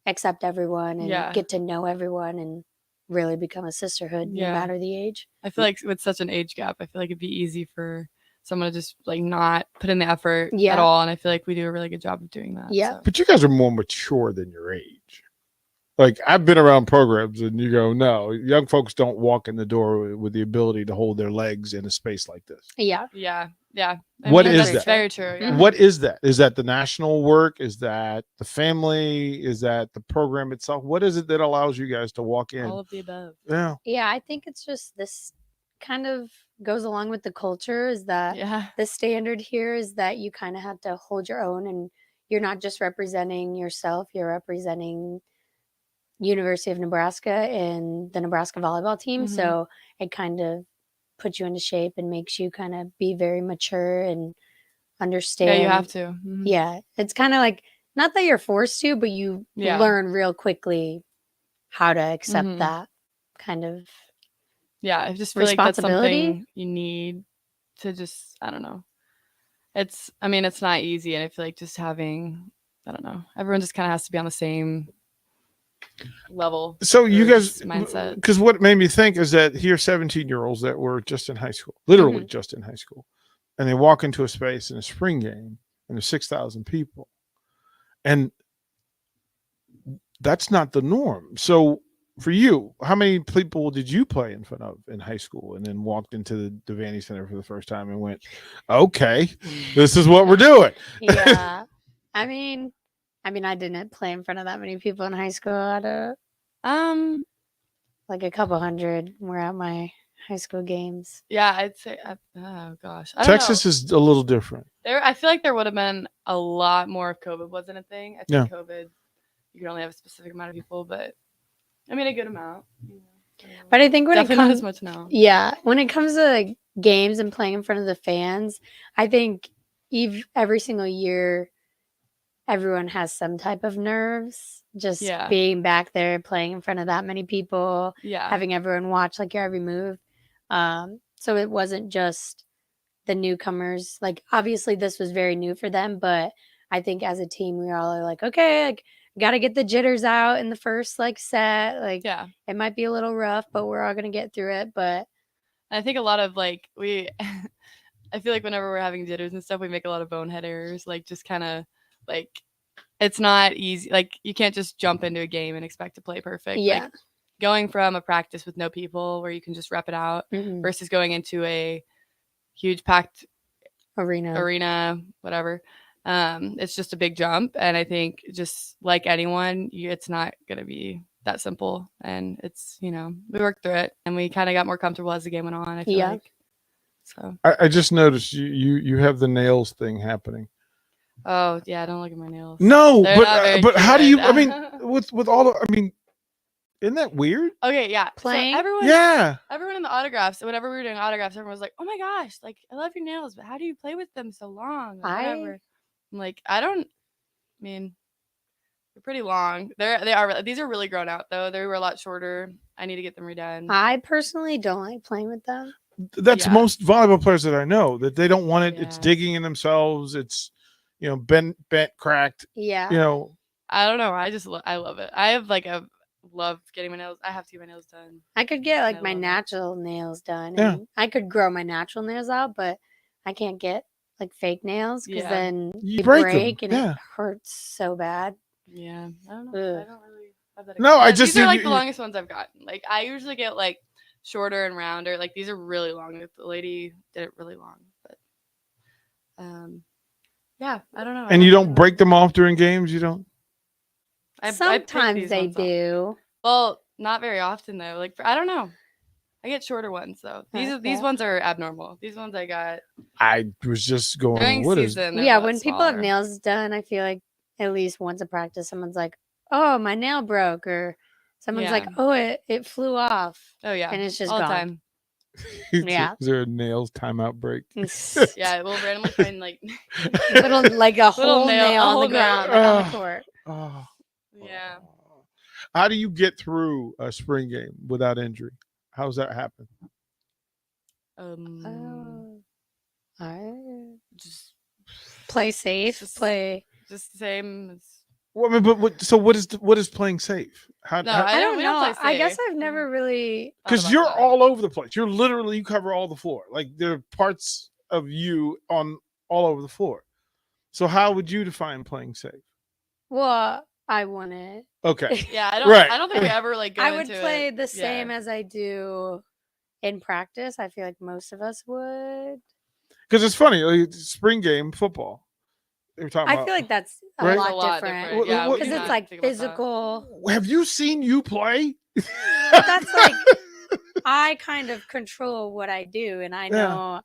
accept everyone and Yeah. get to know everyone and really become a sisterhood no Yeah. matter the age. I feel like with such an age gap, I feel like it'd be easy for someone to just like not put in the effort Yeah. at all. And I feel like we do a really good job of doing that. Yeah. so. But you guys are more mature than your age. Like I've been around programs, and you go, no, young folks don't walk in the door with the ability to hold their legs in a space like this. Yeah. Yeah. Yeah. What is that's that? very true. Yeah. What is that? Is that the national work? Is that the family? Is that the program itself? What is it that allows you guys to walk in? All of the above. Yeah. Yeah, I think it's just this kind of goes along with the culture is that Yeah. the standard here is that you kind of have to hold your own and you're not just representing yourself, you're representing University of Nebraska and the Nebraska volleyball team. Mhm. So it kind of puts you into shape and makes you kind of be very mature and understand. Yeah, you have to. Mhm. Yeah. It's kind of like not that you're forced to, but you Yeah. learn real quickly how to accept Mhm. that kind of Yeah, I just feel like that's responsibility. something you need to just, I don't know. I mean, it's not easy. And I feel like just having, I don't know, everyone just kind of has to be on the same level. So you or guys, just mindset. because what made me think is that here 17-year-olds that were just in high school, literally Mhm. just in high school, and they walk into a space in a spring game and there's 6,000 people. And that's not the norm. So for you, how many people did you play in front of in high school and then walked into the Devaney Center for the first time and went, okay, this is what we're doing? Yeah. I mean, I didn't play in front of that many people in high school. I had like a couple hundred were at my high school games. Yeah, I'd say, oh gosh. I don't Texas know. is a little different. I feel like there would have been a lot more if COVID wasn't a thing. I think COVID, you could only have a specific amount of people, but I mean, a good amount. But I think when Definitely it not comes as much now. Yeah, when it comes to like, games and playing in front of the fans, I think every single year everyone has some type of nerves just Yeah. being back there playing in front of that many people, Yeah. having everyone watch like your every move. So it wasn't just the newcomers. Like obviously this was very new for them, but I think as a team we all are like, okay, like got to get the jitters out in the first like set. Like Yeah. it might be a little rough, but we're all gonna get through it. But I think a lot of like I feel like whenever we're having jitters and stuff, we make a lot of bonehead errors. Like just kind of like it's not easy. Like you can't just jump into a game and expect to play perfect. Yeah. Like, going from a practice with no people where you can just rep it out Mhm. versus going into a huge packed arena, whatever. It's just a big jump. And I think just like anyone, it's not going to be that simple. And it's, we worked through it and we kind of got more comfortable as the game went on. I feel Yeah. like. So. I just noticed you have the nails thing happening. Oh yeah, don't look at my nails. No, They're not very but how do cute you? right I mean, now. with all the, I mean, isn't that weird? Okay, yeah. Playing? So everyone, Yeah. Everyone in the autographs, whenever we were doing autographs, everyone was like, "Oh my gosh, like I love your nails, but how do you play with them so long?" Or whatever. I'm like, I mean, they're pretty long. These are really grown out though. They were a lot shorter. I need to get them redone. I personally don't like playing with them. That's Yeah. most volleyball players that I know, that they don't want it. It's digging in themselves. It's bent, cracked. Yeah. I don't know. I love it. I have love getting my nails. I have to get my nails done. I could get like I my love it. natural nails done. Yeah. And I could grow my natural nails out, but I can't get like fake nails because Yeah. then You they break break, 'em, and yeah. it hurts so bad. Yeah, I don't know. I Ugh. don't really have that. No, I experience. just these are did- like the longest ones I've gotten. Like I usually get like shorter and rounder. Like these are really long. Like, the lady did it really long, but yeah, I don't know. And you don't break them off during games. You don't. I pick Sometimes these they ones off. do. Well, not very often though. Like I don't know. I get shorter ones though. These Okay. ones are abnormal. These ones I got. I was just going. During What is? season, they're a Yeah, lot when people have smaller. nails done, I feel like at least once a practice, someone's like, "Oh, my nail broke," or someone's like, Yeah. "Oh, it flew off." Oh yeah, and it's just all gone. the time. Yeah. Is there a nails timeout break? Yeah, we'll randomly find like Little like a Little whole nail- nail a on whole the nail. ground like on the Ugh. court. Oh. Yeah. How do you get through a spring game without injury? How does that happen? Just Play safe. Play. just the same as. Well, I mean, so what is playing safe? How? No, I don't we know. play I guess safe. I've never really. Because you're all over the place. You're literally, you cover all the floor. Like there are parts of you on all over the floor. So how would you define playing safe? Well, I won it. Okay. Yeah, I Right. don't think we ever like go I would into play it. the same Yeah. as I do in practice. I feel like most of us would. Because it's funny, like, spring game football. They were talking I about. feel like that's a Right? lot different. What- Yeah, what- Because it's like physical. Have you seen you play? But that's like I kind of control what I do, and I Yeah. know You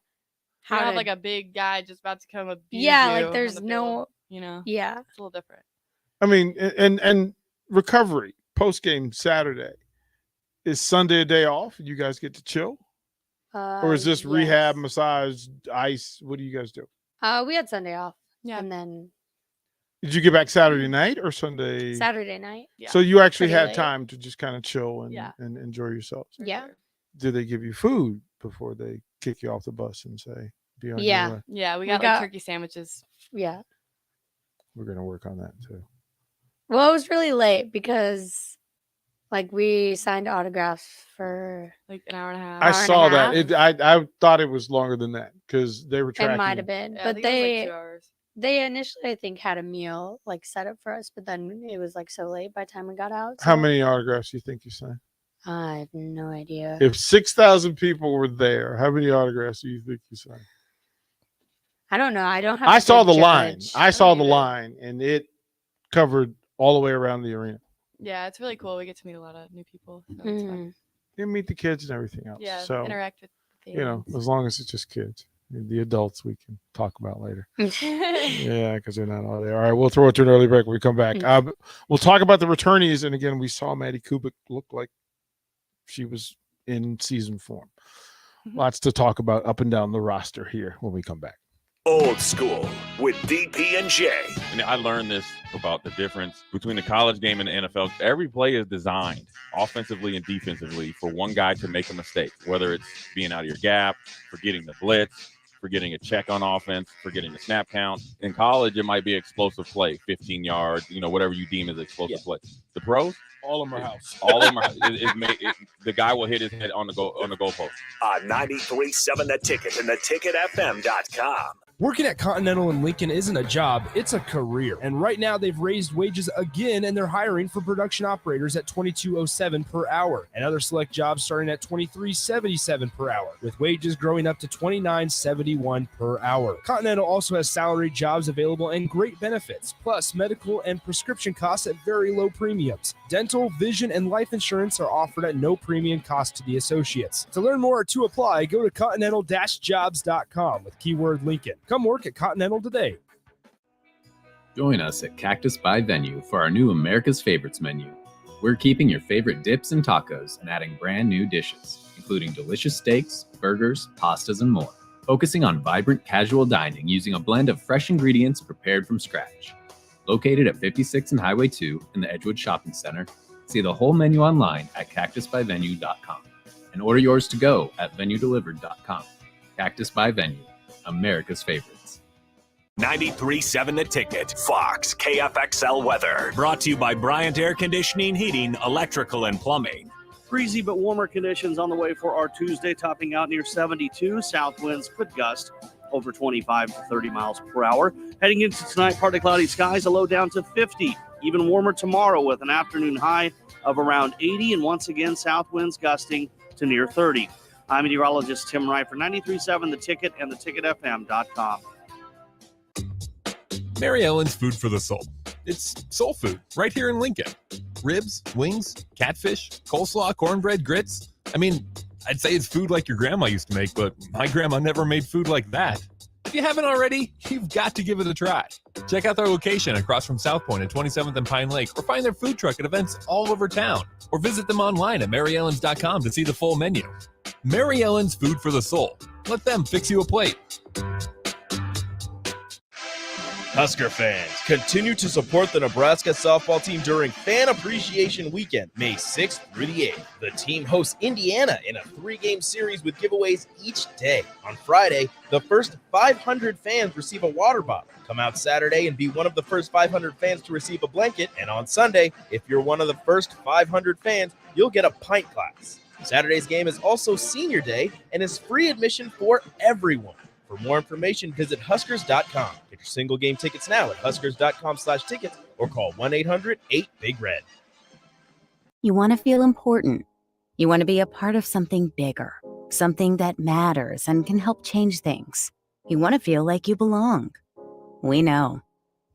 how don't have to. like a big guy just about to come abuse Yeah, you like on there's the no. field, you know. Yeah. It's a little different. I mean, and recovery post game Saturday is Sunday a day off. You guys get to chill, or is this rehab, massage, ice? What do you guys do? We had Sunday off. Yeah. And then Did you get back Saturday night or Sunday? Saturday night. So you actually Pretty had late. time to just kind of chill and, Yeah. and enjoy yourselves. Yeah. Do they give you food before they kick you off the bus and say, "Be on your Yeah. way"? Yeah, we We got got- like turkey sandwiches. Yeah. We're gonna work on that too. Well, it was really late because like we signed autographs for Like an hour and a half. I saw that. I thought it was longer than that because they were tracking. it might have been. Yeah, I but think it was, like, they 2 hours. they initially I think had a meal like set up for us, but then it was like so late by the time we got out. How so many autographs do you think you signed? I have no idea. If 6,000 people were there, how many autographs do you think you signed? I don't know. I don't have I a saw good the line. judge. I saw the line, and it covered all the way around the arena. Yeah, it's really cool. We get to meet a lot of new people. So it's fun. Mhm. You meet the kids and everything else. Yeah, so interact with the you know, fans. as long as it's just kids. The adults we can talk about later. Yeah, because they're not all there. All right, we'll throw it to an early break when we come back. We'll talk about the returnees, and again, we saw Maddie Kubik look like she was in season form. Lots to talk about up and down the roster here when we come back. Old School with DP and J. And I learned this about the difference between the college game and the NFL. Every play is designed offensively and defensively for one guy to make a mistake, whether it's being out of your gap, forgetting the blitz, forgetting a check on offense, forgetting the snap count. In college, it might be explosive play, 15 yards, whatever you deem as explosive play. The pros, all of them are house. All of them are. The guy will hit his head on the goalpost. On 93.7 The Ticket and theticketfm.com. Working at Continental in Lincoln isn't a job, it's a career. And right now they've raised wages again and they're hiring for production operators at $22.07 per hour and other select jobs starting at $23.77 per hour, with wages growing up to $29.71 per hour. Continental also has salary jobs available and great benefits, plus medical and prescription costs at very low premiums. Dental, vision, and life insurance are offered at no premium cost to the associates. To learn more or to apply, go to continental-jobs.com with keyword Lincoln. Come work at Continental today. Join us at Cactus by Venue for our new America's Favorites menu. We're keeping your favorite dips and tacos and adding brand new dishes, including delicious steaks, burgers, pastas, and more. Focusing on vibrant casual dining using a blend of fresh ingredients prepared from scratch. Located at 56 and Highway 2 in the Edgewood Shopping Center, see the whole menu online at cactusbyvenue.com and order yours to go at venuedelivered.com. Cactus by Venue, America's favorites. 93.7 The Ticket, Fox, KFXL weather. Brought to you by Bryant Air Conditioning, Heating, Electrical, and Plumbing. Breezy but warmer conditions on the way for our Tuesday, topping out near 72. South winds could gust over 25 to 30 miles per hour. Heading into tonight, partly cloudy skies, a low down to 50. Even warmer tomorrow with an afternoon high of around 80. And once again, south winds gusting to near 30. I'm meteorologist Tim Wright for 93.7 The Ticket and theticketfm.com. Mary Ellen's Food for the Soul. It's soul food right here in Lincoln. Ribs, wings, catfish, coleslaw, cornbread, grits. I mean, I'd say it's food like your grandma used to make, but my grandma never made food like that. If you haven't already, you've got to give it a try. Check out their location across from South Point at 27th and Pine Lake, or find their food truck at events all over town, or visit them online at maryellens.com to see the full menu. Mary Ellen's Food for the Soul. Let them fix you a plate. Husker fans, continue to support the Nebraska softball team during Fan Appreciation Weekend, May 6th through the 8th. The team hosts Indiana in a 3-game series with giveaways each day. On Friday, the first 500 fans receive a water bottle. Come out Saturday and be one of the first 500 fans to receive a blanket. And on Sunday, if you're one of the first 500 fans, you'll get a pint glass. Saturday's game is also Senior Day and is free admission for everyone. For more information, visit Huskers.com. Get your single game tickets now at Huskers.com/tickets or call 1-800-8-BIG-RED. You want to feel important. You want to be a part of something bigger, something that matters and can help change things. You want to feel like you belong. We know.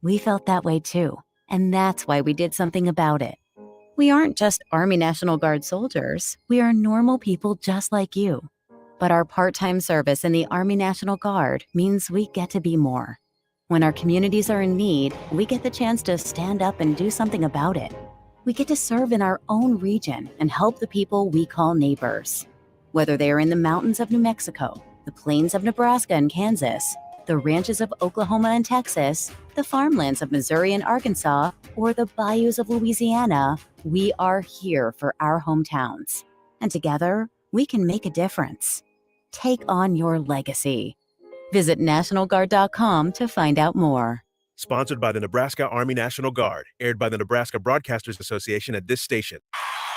We felt that way too, and that's why we did something about it. We aren't just Army National Guard soldiers. We are normal people just like you. But our part-time service in the Army National Guard means we get to be more. When our communities are in need, we get the chance to stand up and do something about it. We get to serve in our own region and help the people we call neighbors. Whether they are in the mountains of New Mexico, the plains of Nebraska and Kansas, the ranches of Oklahoma and Texas, the farmlands of Missouri and Arkansas, or the bayous of Louisiana, we are here for our hometowns. And together, we can make a difference. Take on your legacy. Visit NationalGuard.com to find out more. Sponsored by the Nebraska Army National Guard. Aired by the Nebraska Broadcasters Association at this station.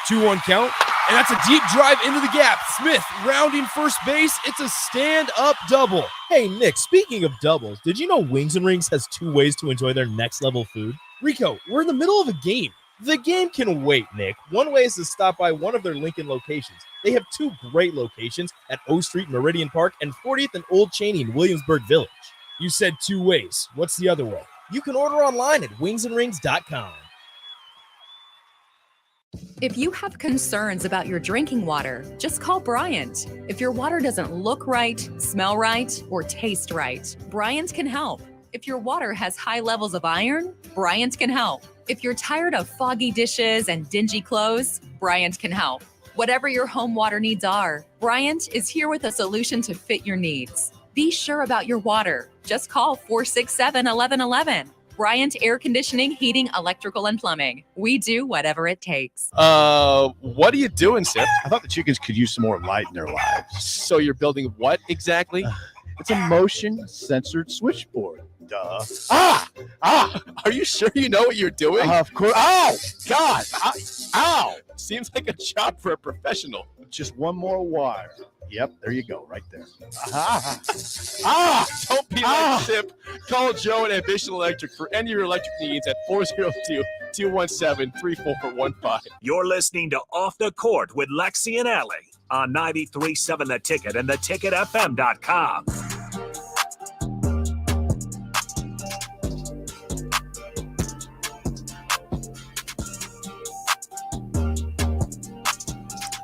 2-1 count, and that's a deep drive into the gap. Smith rounding first base. It's a stand-up double. Hey, Nick, speaking of doubles, did you know Wings and Rings has 2 ways to enjoy their next-level food? Rico, we're in the middle of a game. The game can wait, Nick. One way is to stop by one of their Lincoln locations. They have 2 great locations at O Street, Meridian Park, and 40th and Old Cheney in Williamsburg Village. You said 2 ways. What's the other way? You can order online at wingsandrings.com. If you have concerns about your drinking water, just call Bryant. If your water doesn't look right, smell right, or taste right, Bryant can help. If your water has high levels of iron, Bryant can help. If you're tired of foggy dishes and dingy clothes, Bryant can help. Whatever your home water needs are, Bryant is here with a solution to fit your needs. Be sure about your water. Just call 467-1111. Bryant Air Conditioning, Heating, Electrical, and Plumbing. We do whatever it takes. What are you doing, Sip? I thought the chickens could use some more light in their lives. So you're building what exactly? It's a motion censored switchboard. Duh. Are you sure you know what you're doing? Of course. Ow! God! Ow! Seems like a job for a professional. Just one more wire. Yep, there you go, right there. Don't be like Sip. Call Joe at Ambition Electric for any of your electric needs at 402-217-3415. You're listening to Off the Court with Lexi and Allie on 93.7 The Ticket and theticketfm.com.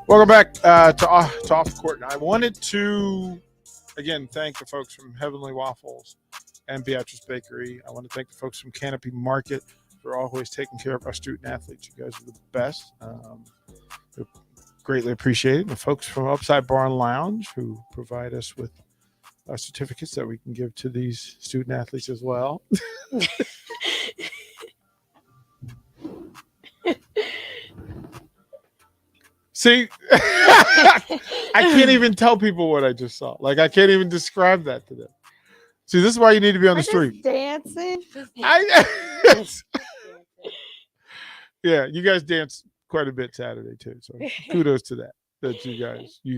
Welcome back to Off the Court. And I wanted to, again, thank the folks from Heavenly Waffles and Beatrice Bakery. I want to thank the folks from Canopy Market for always taking care of our student athletes. You guys are the best. Greatly appreciated. The folks from Upside Barn Lounge who provide us with certificates that we can give to these student athletes as well. See, I can't even tell people what I just saw. Like, I can't even describe that to them. See, this is why you need to be on the street. Dancing. Yeah, you guys danced quite a bit Saturday too. So kudos to that. That you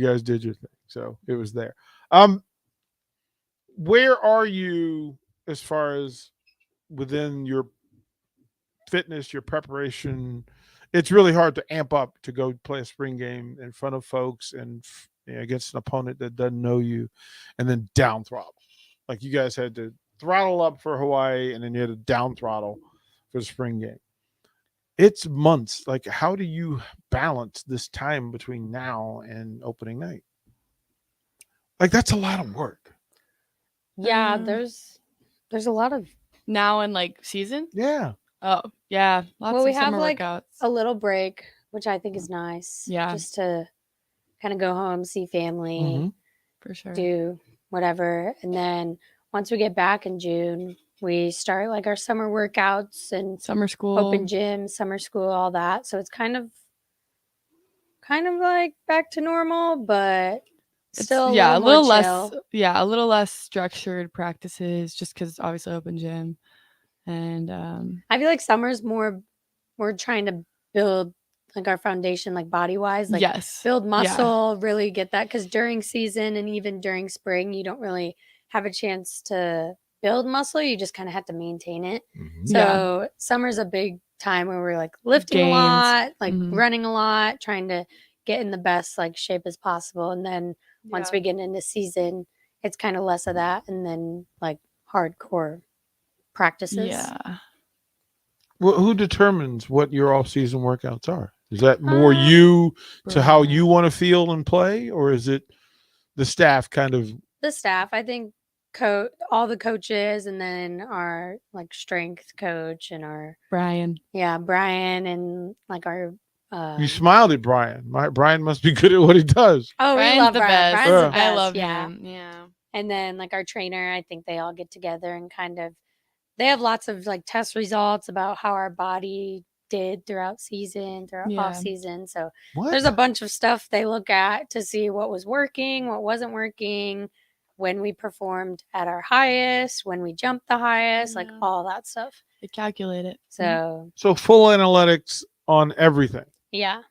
guys did your thing. So it was there. Where are you as far as within your fitness, your preparation? It's really hard to amp up to go play a spring game in front of folks and against an opponent that doesn't know you, and then down throttle. Like you guys had to throttle up for Hawaii, and then you had to down throttle for the spring game. It's months. Like, how do you balance this time between now and opening night? Like, that's a lot of work. Yeah, there's a lot of now in like season. Yeah. Oh yeah. Lots well, we of have summer like workouts. a little break, which I think is nice. Yeah. Just to kind of go home, see family, for sure. do whatever, and then once we get back in June, we start like our summer workouts and summer school, open gym, summer school, all that. So it's kind of like back to normal, but still a little less. chill. Yeah, a little less structured practices, just because obviously open gym, and I feel like summer's more we're trying to build like our foundation, like body wise, like Yes. build Yeah. muscle, really get that, because during season and even during spring, you don't really have a chance to build muscle. You just kind of have to maintain it. Mm-hmm. So summer's a big time where we're like lifting a Gains. lot, like Mhm. running a lot, trying to get in the best like shape as possible. And then once Yeah. we get into season, it's kind of less of that, and then like hardcore practices. Yeah. Well, who determines what your off-season workouts are? Is that more Um, you to how you want to feel and play, or is it the staff kind of? The staff, I think, all the coaches, and then our like strength coach and our Brian. Brian, and like our You smiled at Brian. Brian must be good at what he does. oh, we Brian's love the Brian. best. Brian's the Yeah. best. I love yeah. him. Yeah. And then like our trainer, I think they all get together and kind of they have lots of like test results about how our body did throughout season, throughout Yeah. off season. So What? there's a bunch of stuff they look at to see what was working, what wasn't working, when we performed at our highest, when we jumped the highest, like all that stuff. They calculate it. So So full analytics on everything. yeah.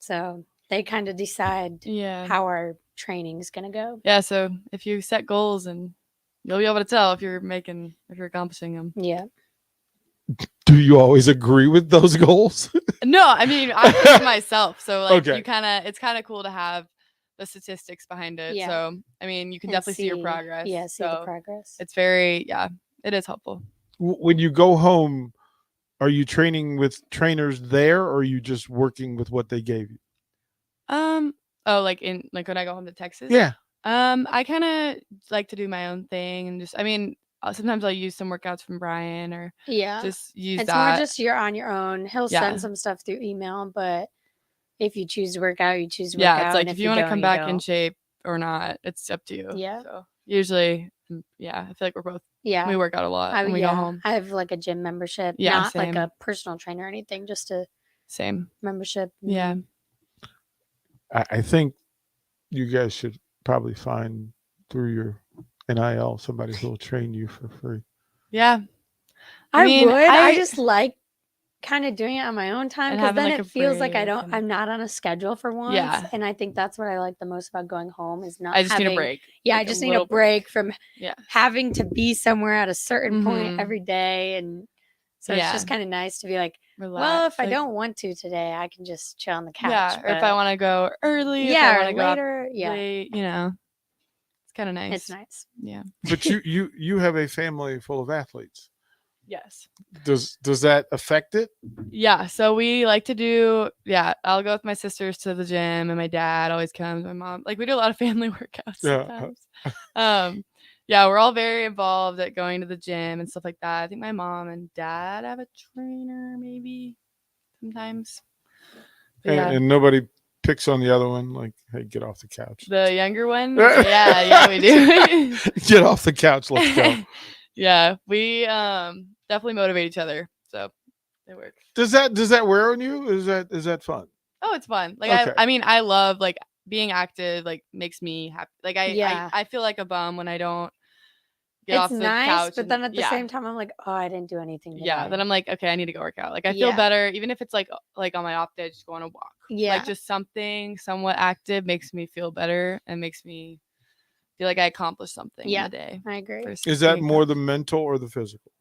So they kind of decide Yeah. how our training is going to go. Yeah. So if you set goals, and you'll be able to tell if you're accomplishing them. Yeah. Do you always agree with those goals? No, I mean, I think myself. So like Okay. it's kind of cool to have the statistics behind it. Yeah. So I mean, you can And definitely see your see- progress. yeah, see the So progress. It's very, it is helpful. When you go home, are you training with trainers there, or are you just working with what they gave you? Oh, like when I go home to Texas. Yeah. I kind of like to do my own thing, and just, I mean, sometimes I'll use some workouts from Brian, or Yeah. just use It's that. more just you're on your own. He'll Yeah. send some stuff through email, but if you choose to work out, you choose to work out. Yeah, it's like and if you want to don't, come you back in don't. shape or not, it's up to you. Yeah. So usually, I feel like we're both. Yeah. We work out a lot when we go home. I have like a gym membership, Yeah, not like same. a personal trainer or anything, just a Same. membership. Yeah. I think you guys should probably find through your NIL somebody who will train you for free. Yeah. I mean, would. I just like kind of doing it on my own time And because having, then like, it a feels like break I'm not on a schedule for once. Yeah. And I think that's what I like the most about going home is not I just need a having- break. Yeah, Like I just a need a little break from Yeah. having to be somewhere at a certain point Mhm. every day. And so it's Yeah. just kind of nice to be like, well, Relax, if I like- don't want to today, I can just chill on the couch. Yeah, or if I but- want to go early, if Yeah, I or want to go out later, yeah. late, it's kind of nice. It's nice. Yeah. But you have a family full of athletes. Yes. Does that affect it? Yeah. So we like to do, I'll go with my sisters to the gym, and my dad always comes. My mom, like, we do a lot of family workouts Yeah. sometimes. We're all very involved at going to the gym and stuff like that. I think my mom and dad have a trainer, maybe sometimes. But yeah. And nobody picks on the other one, like, hey, get off the couch. The younger one, yeah, we do. Get off the couch. Let's go. Yeah, we definitely motivate each other, so it works. Does that wear on you? Is that fun? Oh, it's fun. Like Okay. I mean, I love like being active. Like makes me happy. Like Yeah. I feel like a bum when I don't get off It's the nice, couch. but and- then at the yeah. same time, I'm like, oh, I didn't do anything today. Yeah, then I'm like, okay, I need to go work out. Like I feel Yeah. better, even if it's like on my off day, just go on a walk. Yeah. Like just something somewhat active makes me feel better and makes me feel like I accomplished something Yeah, in the day. I agree. versus Is that being more the mental or the physical?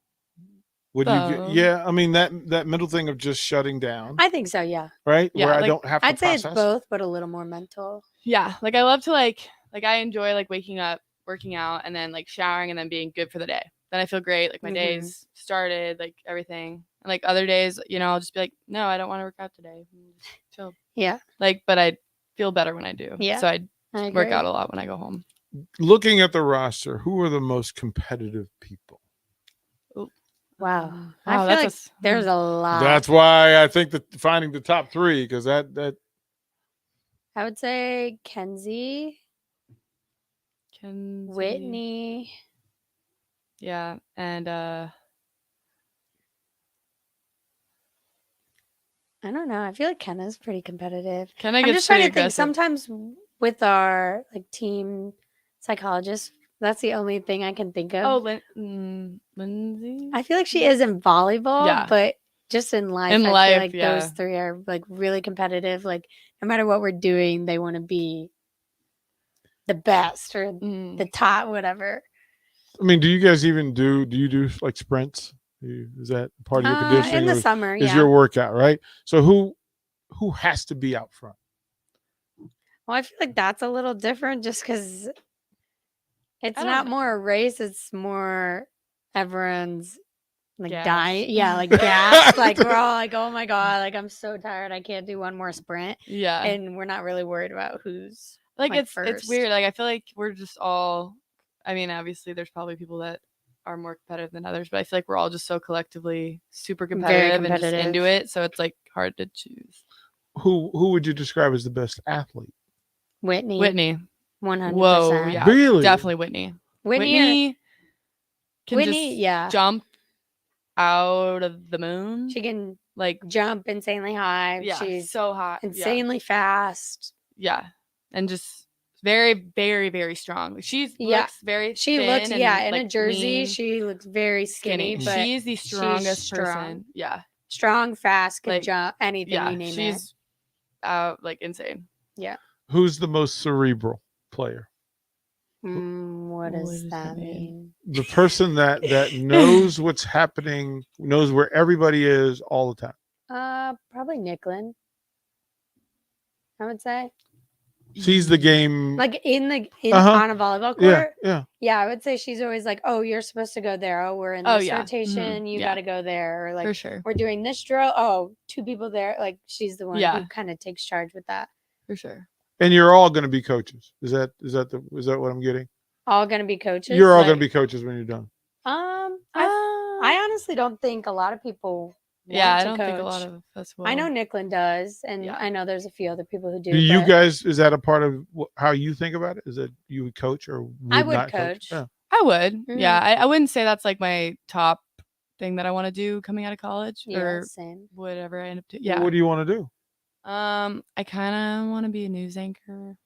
Would you Both. yeah, I mean that mental thing of just shutting down, I think so, yeah. right? Yeah, Where I like, don't have to I'd say process. it's both, but a little more mental. Yeah, like I love to like I enjoy like waking up, working out, and then like showering and then being good for the day. Then I feel great, like my Mhm. day's started, like everything. And like other days, I'll just be like, no, I don't want to work out today. Just chill. Yeah. Like, but I feel better when I do. Yeah, So I I work agree. out a lot when I go home. Looking at the roster, who are the most competitive people? Wow. Wow, I feel that's like a s- there's a lot. That's why I think that finding the top three, because that I would say Kenzie, Kenzie. Whitney. Yeah, and I don't know. I feel like Kenna's pretty competitive. Kenna I'm gets just trying to pretty think. aggressive. Sometimes with our like team psychologist, that's the only thing I can think of. Oh, Lindsay. I feel like she is in volleyball, Yeah. but just in life, In I life, feel like yeah. those three are like really competitive. Like no matter what we're doing, they want to be the best or Mm. the top, whatever. I mean, do you guys even do you do like sprints? Is that part of your conditioning? In the or summer, is yeah. your workout, right? So who has to be out front? Well, I feel like that's a little different just because it's I don't not know. more a race, it's more everyone's like Gas. dying. Yeah, like gas. Like we're all like, oh my God, like I'm so tired. I can't do one more sprint. Yeah. And we're not really worried about who's Like it's first. weird. Like I feel like we're just all I mean, obviously there's probably people that are more competitive than others, but I feel like we're all just so collectively super competitive, and just into it. So it's like hard to choose. Who would you describe as the best athlete? Whitney. 100%. Whoa, yeah. Really? Definitely Whitney. Whitney can just jump out of the moon. She can like jump insanely high. Yeah, She's so hot. insanely fast. Yeah. And just very, very, very strong. Like, looks very She thin looks and, in like, a jersey. lean. She looks very skinny. But She's the strongest strong. person. Yeah. Strong, fast, could Like, jump, anything yeah, you name she's like insane. Yeah. Who's the most cerebral player? What does that mean? The person that knows what's happening, knows where everybody is all the time. Probably Nicklin. I would say. Sees the game. Like on a volleyball Yeah, court. yeah. Yeah, I would say she's always like, "Oh, you're supposed to go there. Oh, we're in Oh, this yeah. rotation. Mhm. You Yeah. got to go there." Or like, For sure. we're doing this drill. Oh, 2 people there. Like, she's the one Yeah. who kind of takes charge with that. For sure. And you're all going to be coaches. Is that what I'm getting? All going to be coaches. You're all like, going to be coaches when you're done. I honestly don't think a lot of people. Yeah, want I to don't think a lot coach. of us I know will. Nicklin does, and I know there's a few other people who do. Do you but guys? Is that a part of how you think about it? Is that you would coach or I would not coach. Yeah. I would. Yeah. Mhm. I wouldn't say that's like my top thing that I want to do coming out of college Yeah, or same. whatever I end up doing. Yeah. What do you want to do? I kind of want to be a news anchor,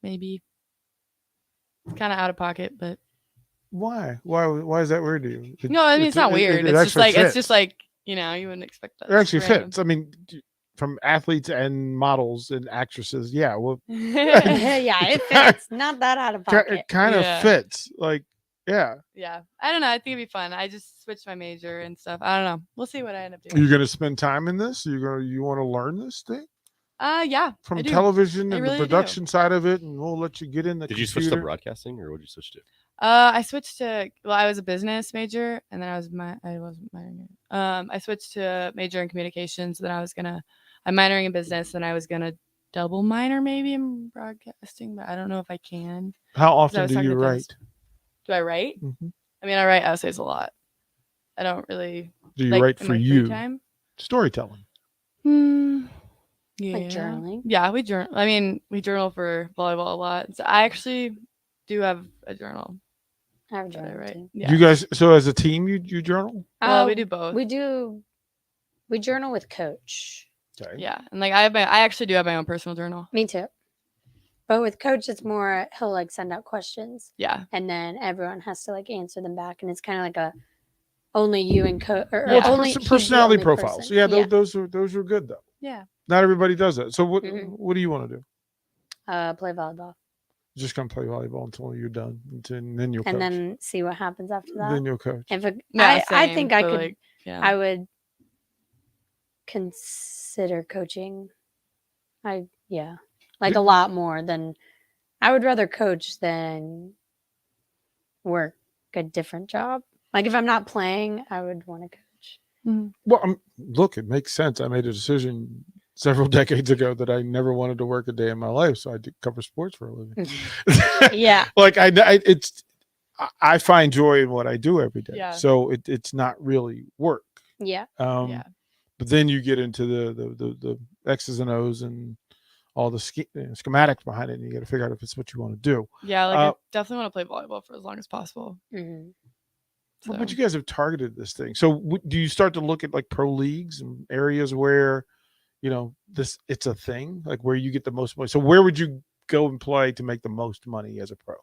maybe. Kind of out of pocket, but Why? Why is that weird to you? no, I mean it's not weird. It's just actually like it's fits. just like you wouldn't expect that. It actually Random. fits. I mean, from athletes and models and actresses, yeah. Well, Yeah, it fits. Not that out of pocket. it kind of Yeah. fits. Like, yeah. Yeah, I don't know. I think it'd be fun. I just switched my major and stuff. I don't know. We'll see what I end up doing. You're going to spend time in this. You want to learn this thing Yeah. from I do. television I and really the do. production side of it, and we'll let you get in the. Did you switch to computer. broadcasting, or what did you switch to? I switched to I was a business major, and then I wasn't minoring. I switched to major in communications. Then I'm minoring in business, and I was gonna double minor maybe in broadcasting, but I don't know if I can. How 'Cause I often was do talking you to Dennis. write? Do I write? Mhm. I mean, I write essays a lot. I don't really. Do you like, write in for my free you? time. Storytelling. Yeah. journaling? Yeah, we journal. I mean, we journal for volleyball a lot. So I actually do have a journal. I have a that I journal write. too. Yeah. You guys. So as a team, you journal. Well, we do both. We journal with coach. Okay. Yeah, and like I actually do have my own personal journal. Me too. But with coach, it's more he'll like send out questions. Yeah. And then everyone has to like answer them back, and it's kind of like a only you and coach or Well, it's only he's the personality only profiles. person. Yeah, those are good though. Yeah. Not everybody does that. So what Mhm. what do you want to do? Play volleyball, Just gonna play volleyball until you're done, and then you'll coach. and then see what happens after that. Then you'll coach. If Yeah, I same, think I but, could, like, yeah. I would consider coaching. Like a lot more than I would rather coach than work a different job. Like if I'm not playing, I would want to coach. Well, look, it makes sense. I made a decision several decades ago that I never wanted to work a day in my life, so I did cover sports for a living. Yeah. Like I find joy in what I do every day. Yeah. So it's not really work. Yeah. But then you get into the X's and O's and all the schematics behind it, and you got to figure out if it's what you want to do. Yeah, like I definitely want to play volleyball for as long as possible. Mm-hmm. Well, but you guys have targeted this thing. So do you start to look at like pro leagues and areas where, it's a thing, like where you get the most money? So where would you go and play to make the most money as a pro?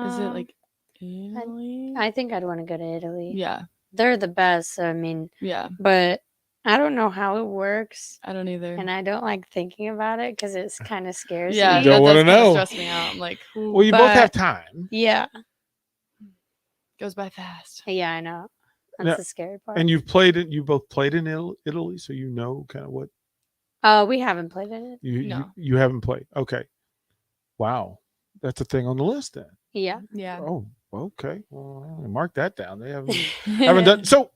Is it like Italy? I think I'd want to go to Italy. Yeah. They're the best. So, I mean, Yeah. But I don't know how it works. I don't either. And I don't like thinking about it because it's kind of scares Yeah, me. You don't that want to does kinda know. stress me out. I'm like, Well, you both have But- time. Yeah. Goes by fast. Yeah, I know. That's Now- the scary part. And you both played in Italy, so you know kind of what We haven't played in it. you haven't played. Okay. Wow. That's a thing on the list then. Yeah. Yeah. Oh, okay. Well, mark that down. They haven't done. So,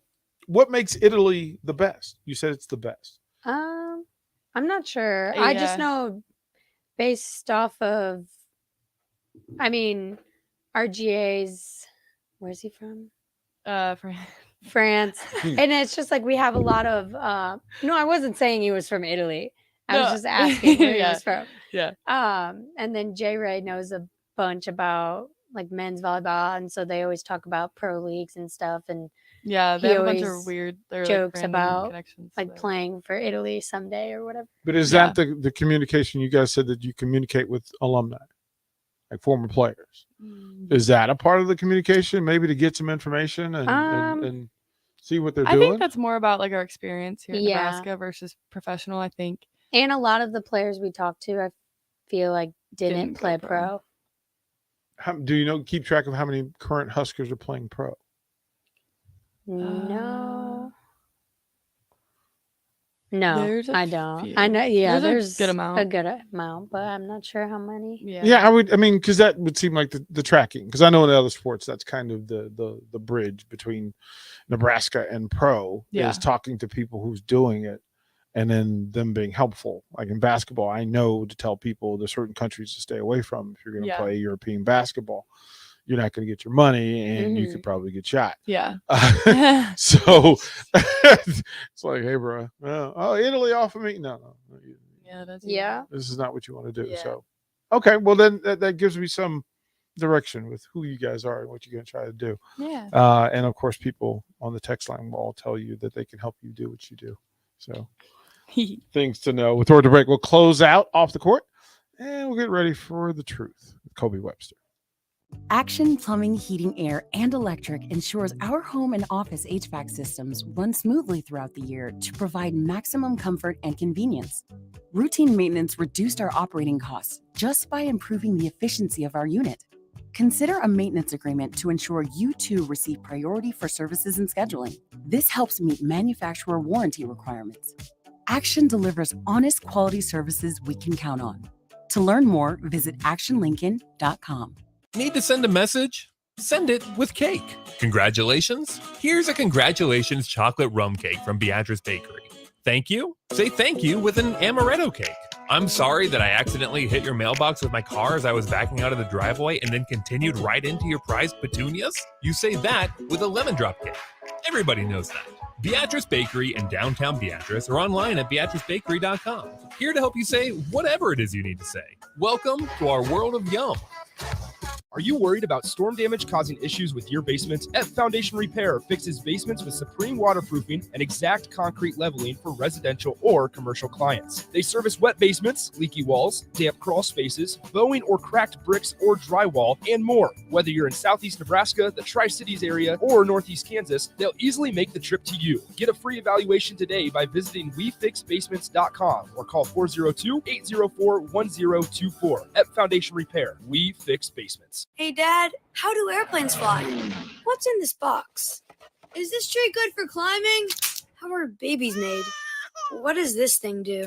what makes Italy the best? You said it's the best. I'm not sure. I just Yeah. know based off of, I mean, RGA's, where's he from? France. And it's just like we have a lot of, no, I wasn't saying he was from Italy. I was No. just asking where he Yeah. was from. Yeah. And then J Ray knows a bunch about like men's volleyball. And so they always talk about pro leagues and stuff. And Yeah, they he have a bunch of always weird they're, jokes random about connections like there. playing for Italy someday or whatever. But is that the communication you guys said that you communicate with alumni, like former players? Is that a part of the communication? Maybe to get some information and see what they're I doing? think that's more about like our experience here in Yeah. Nebraska versus professional, I think. And a lot of the players we talked to, I feel like didn't go play pro. pro. Do you keep track of how many current Huskers are playing pro? No. No, There's a I don't. few. I know. Yeah, There's a good amount. A good amount, but I'm not sure how many. Yeah, I mean, because that would seem like the tracking. Because I know in other sports, that's kind of the bridge between Nebraska and pro Yeah. is talking to people who's doing it, and then them being helpful. Like in basketball, I know to tell people there's certain countries to stay away from if you're going to Yeah. play European basketball. You're not going to get your money, and you could probably get shot. Yeah. So it's like, hey, bro, Italy off of me? No. Yeah, that's Yeah. This is not what you want to do. Yeah. So, okay, well then that gives me some direction with who you guys are and what you're going to try to do. Yeah. And of course, people on the text line will all tell you that they can help you do what you do. So, things to know. With Toward the Break, we'll close out off the court, and we'll get ready for the truth with Kobe Webster. Action Plumbing, Heating, Air, and Electric ensures our home and office HVAC systems run smoothly throughout the year to provide maximum comfort and convenience. Routine maintenance reduced our operating costs just by improving the efficiency of our unit. Consider a maintenance agreement to ensure you too receive priority for services and scheduling. This helps meet manufacturer warranty requirements. Action delivers honest quality services we can count on. To learn more, visit actionlincoln.com. Need to send a message? Send it with cake. Congratulations. Here's a congratulations chocolate rum cake from Beatrice Bakery. Thank you. Say thank you with an amaretto cake. I'm sorry that I accidentally hit your mailbox with my car as I was backing out of the driveway and then continued right into your prized petunias. You say that with a lemon drop cake. Everybody knows that. Beatrice Bakery in downtown Beatrice or online at beatricebakery.com. Here to help you say whatever it is you need to say. Welcome to our world of yum. Are you worried about storm damage causing issues with your basement? F Foundation Repair fixes basements with supreme waterproofing and exact concrete leveling for residential or commercial clients. They service wet basements, leaky walls, damp crawl spaces, bowing or cracked bricks or drywall, and more. Whether you're in Southeast Nebraska, the Tri-Cities area, or Northeast Kansas, they'll easily make the trip to you. Get a free evaluation today by visiting WeFixBasements.com or call 402-804-1024. F Foundation Repair. We fix basements. Hey, Dad, how do airplanes fly? What's in this box? Is this tree good for climbing? How are babies made? What does this thing do?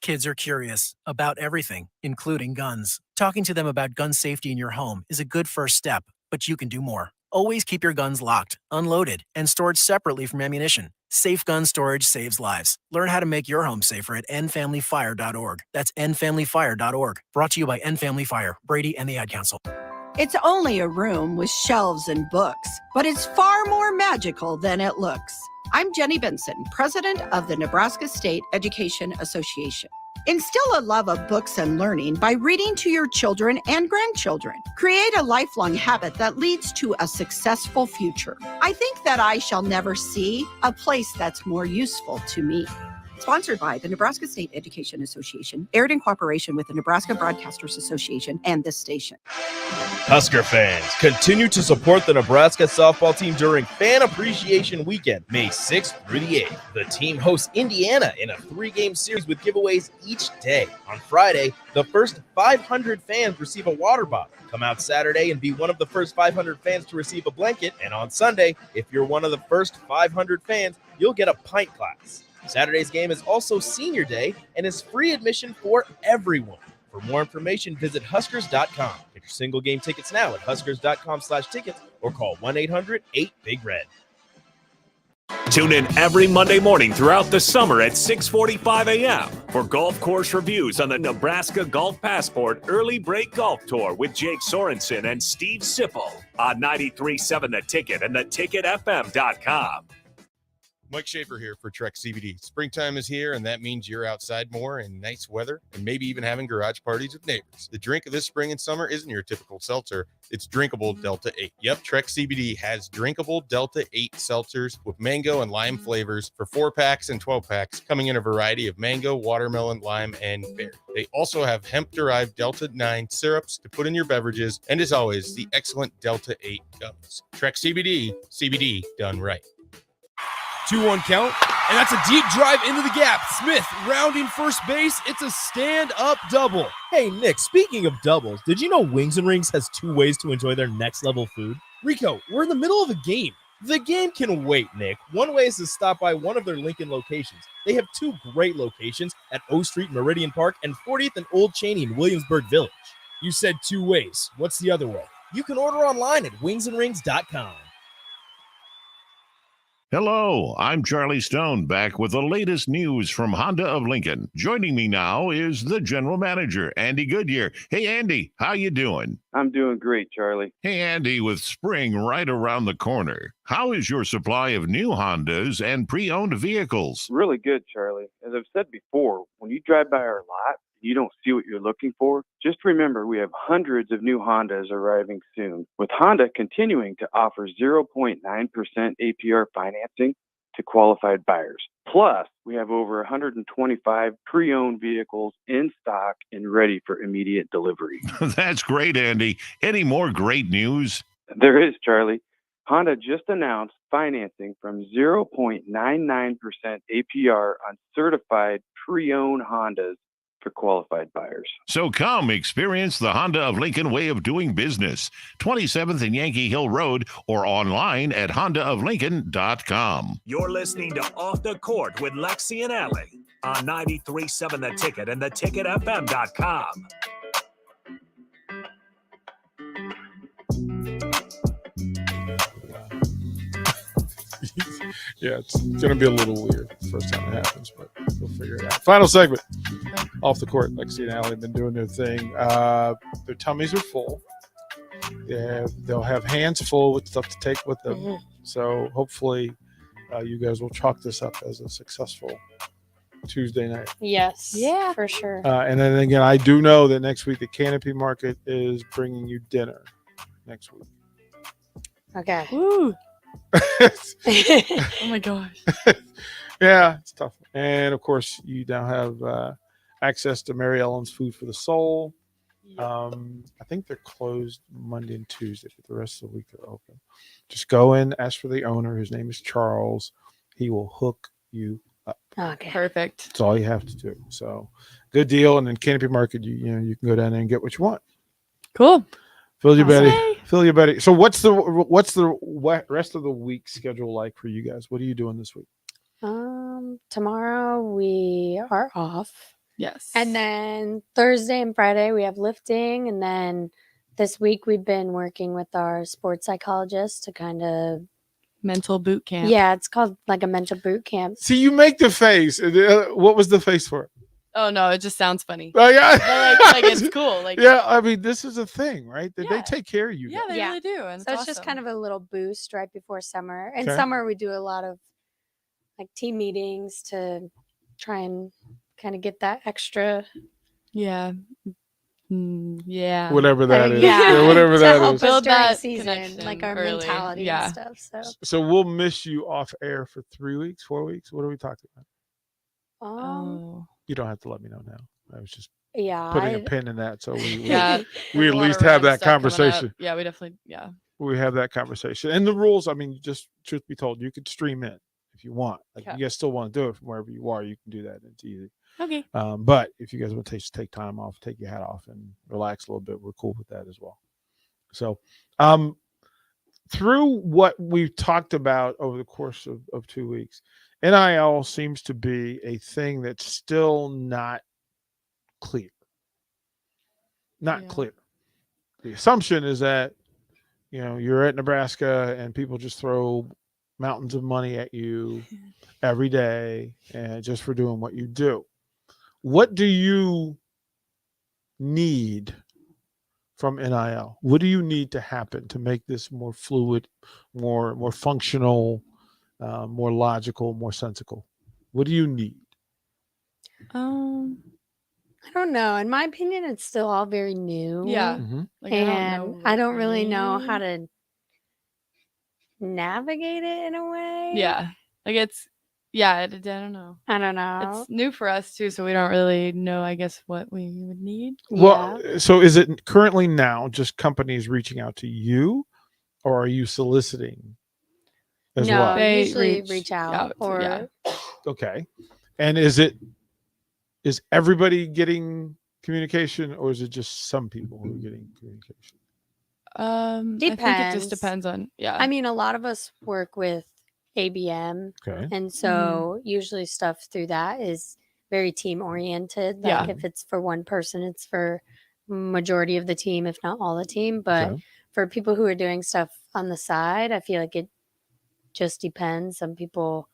Kids are curious about everything, including guns. Talking to them about gun safety in your home is a good first step, but you can do more. Always keep your guns locked, unloaded, and stored separately from ammunition. Safe gun storage saves lives. Learn how to make your home safer at endfamilyfire.org. That's endfamilyfire.org. Brought to you by End Family Fire, Brady, and the Ad Council. It's only a room with shelves and books, but it's far more magical than it looks. I'm Jenny Benson, president of the Nebraska State Education Association. Instill a love of books and learning by reading to your children and grandchildren. Create a lifelong habit that leads to a successful future. I think that I shall never see a place that's more useful to me. Sponsored by the Nebraska State Education Association, aired in cooperation with the Nebraska Broadcasters Association and this station. Husker fans, continue to support the Nebraska softball team during Fan Appreciation Weekend, May 6th through the 8th. The team hosts Indiana in a 3-game series with giveaways each day. On Friday, the first 500 fans receive a water bottle. Come out Saturday and be one of the first 500 fans to receive a blanket. And on Sunday, if you're one of the first 500 fans, you'll get a pint glass. Saturday's game is also Senior Day and is free admission for everyone. For more information, visit Huskers.com. Get your single game tickets now at Huskers.com/tickets or call 1-800-8-BIG-RED. Tune in every Monday morning throughout the summer at 6:45 a.m. for golf course reviews on the Nebraska Golf Passport Early Break Golf Tour with Jake Sorensen and Steve Sipple on 93.7 The Ticket and theticketfm.com. Mike Schaefer here for Trek CBD. Springtime is here, and that means you're outside more in nice weather and maybe even having garage parties with neighbors. The drink of this spring and summer isn't your typical seltzer. It's drinkable Delta 8. Yep, Trek CBD has drinkable Delta 8 seltzers with mango and lime flavors for 4-packs and 12-packs, coming in a variety of mango, watermelon, lime, and berry. They also have hemp-derived Delta 9 syrups to put in your beverages, and as always, the excellent Delta 8 gummies. Trek CBD, CBD done right. 2-1 count, and that's a deep drive into the gap. Smith rounding first base. It's a stand-up double. Hey, Nick, speaking of doubles, did you know Wings and Rings has 2 ways to enjoy their next-level food? Rico, we're in the middle of a game. The game can wait, Nick. One way is to stop by one of their Lincoln locations. They have 2 great locations at O Street, Meridian Park, and 40th and Old Cheney in Williamsburg Village. You said 2 ways. What's the other way? You can order online at wingsandrings.com. Hello, I'm Charlie Stone, back with the latest news from Honda of Lincoln. Joining me now is the general manager, Andy Goodyear. Hey, Andy, how you doing? I'm doing great, Charlie. Hey, Andy, with spring right around the corner, how is your supply of new Hondas and pre-owned vehicles? Really good, Charlie. As I've said before, when you drive by our lot, you don't see what you're looking for, just remember we have hundreds of new Hondas arriving soon, with Honda continuing to offer 0.9% APR financing to qualified buyers. Plus, we have over 125 pre-owned vehicles in stock and ready for immediate delivery. That's great, Andy. Any more great news? There is, Charlie. Honda just announced financing from 0.99% APR on certified pre-owned Hondas for qualified buyers. So come experience the Honda of Lincoln way of doing business. 27th and Yankee Hill Road or online at hondaoflincoln.com. You're listening to Off the Court with Lexi and Allie on 93.7 The Ticket and theticketfm.com. Yeah, it's going to be a little weird the first time it happens, but we'll figure it out. Final segment. Off the Court. Lexi and Allie have been doing their thing. Their tummies are full. They'll have hands full with stuff to take with them. Mm-hmm. So hopefully you guys will chalk this up as a successful Tuesday night. Yes. Yeah, for sure. And then again, I do know that next week the Canopy Market is bringing you dinner next week. Okay. Woo. Oh my gosh. Yeah, it's tough. And of course, you now have access to Mary Ellen's Food for the Soul. I think they're closed Monday and Tuesday, but the rest of the week they're open. Just go in, ask for the owner. His name is Charles. He will hook you up. Okay. Perfect. That's all you have to do. So good deal. And then Canopy Market, you can go down there and get what you want. Cool. Fill your belly. So what's the rest of the week schedule like for you guys? What are you doing this week? Tomorrow we are off. Yes. And then Thursday and Friday we have lifting, and then this week we've been working with our sports psychologist to kind of mental boot camp. Yeah, it's called like a mental boot camp. See, you make the face. What was the face for? Oh no, it just sounds funny. Oh yeah, like it's cool. Like yeah, I mean this is a thing, right? They take care of you. Yeah, they really do. And so it's just kind of a little boost right before summer. In Okay. summer we do a lot of like team meetings to try and kind of get that extra. Yeah. Yeah. Whatever that is. Yeah, whatever to that help is. us Build during that season, connection like our early. mentality Yeah. and stuff. So So we'll miss you off air for 3 weeks, 4 weeks. What are we talking about? You don't have to let me know now. I was just Yeah, putting a pin in that, so we Yeah, we there's at a lot least of have random that stuff coming up. conversation. Yeah, we definitely. Yeah. We have that conversation. And the rules, I mean, just truth be told, you could stream in if you want. Like Okay. you guys still want to do it from wherever you are, you can do that. It's easy. Okay. But if you guys want to take time off, take your hat off and relax a little bit, we're cool with that as well. So through what we've talked about over the course of 2 weeks, NIL seems to be a thing that's still not clear. Not clear. The assumption is that, you know, you're at Nebraska and people just throw mountains of money at you every day and just for doing what you do. What do you need from NIL? What do you need to happen to make this more fluid, more functional, more logical, more sensical? What do you need? I don't know. In my opinion, it's still all very new. Yeah. Mhm. Like, I don't know and what I don't we really know how need. to navigate it in a way. Yeah. Like it's. Yeah. I don't know. I don't know. It's new for us too, so we don't really know, I guess, what we would need. Well, so is it currently now just companies reaching out to you, or are you soliciting as No, well? They usually reach reach out out to- or yeah. Okay. And is everybody getting communication, or is it just some people who are getting communication? I think it just depends on. Yeah. I mean, a lot of us work with ABM. Okay. And so usually stuff through that is very team oriented. Like Yeah. if it's for one person, it's for majority of the team, if not all the team. But Okay. for people who are doing stuff on the side, I feel like it just depends. Some people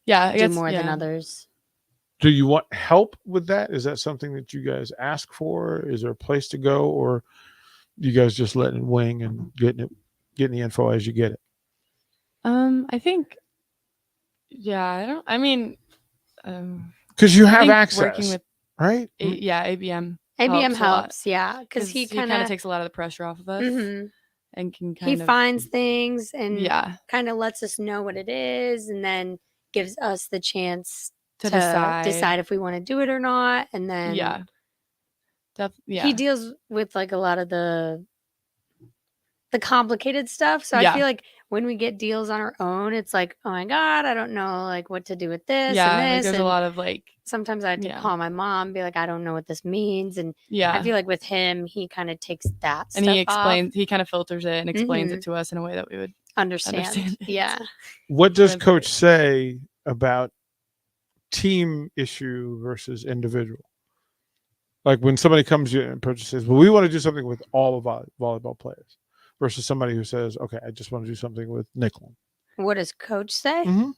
Yeah, I do guess, more than yeah. others. Do you want help with that? Is that something that you guys ask for? Is there a place to go, or you guys just letting it wing and getting the info as you get it? I think. Yeah, I don't. I mean, Because you I have think access, working with right? yeah, ABM. ABM helps a lot, helps, yeah, because he kind of takes a lot of the pressure off of us, and can kind he of finds things and Yeah. kind of lets us know what it is, and then gives us the chance To to decide if we want to do it or not. And then Yeah. Yeah. he deals with like a lot of the complicated stuff. So I Yeah. feel like when we get deals on our own, it's like, oh my God, I don't know like what to do with this Yeah, and like, this. there's a and lot of, like sometimes I have to yeah. call my mom and be like, I don't know what this means. And I Yeah. feel like with him, he kind of takes that And stuff he off. explains. He kind of filters it and explains Mhm. it to us in a way that we would Understand. Yeah. What does Coach say about team issue versus individual? Like when somebody comes to you and purchases, well, we want to do something with all of our volleyball players, versus somebody who says, okay, I just want to do something with Nicklin. What does Coach say? Mhm.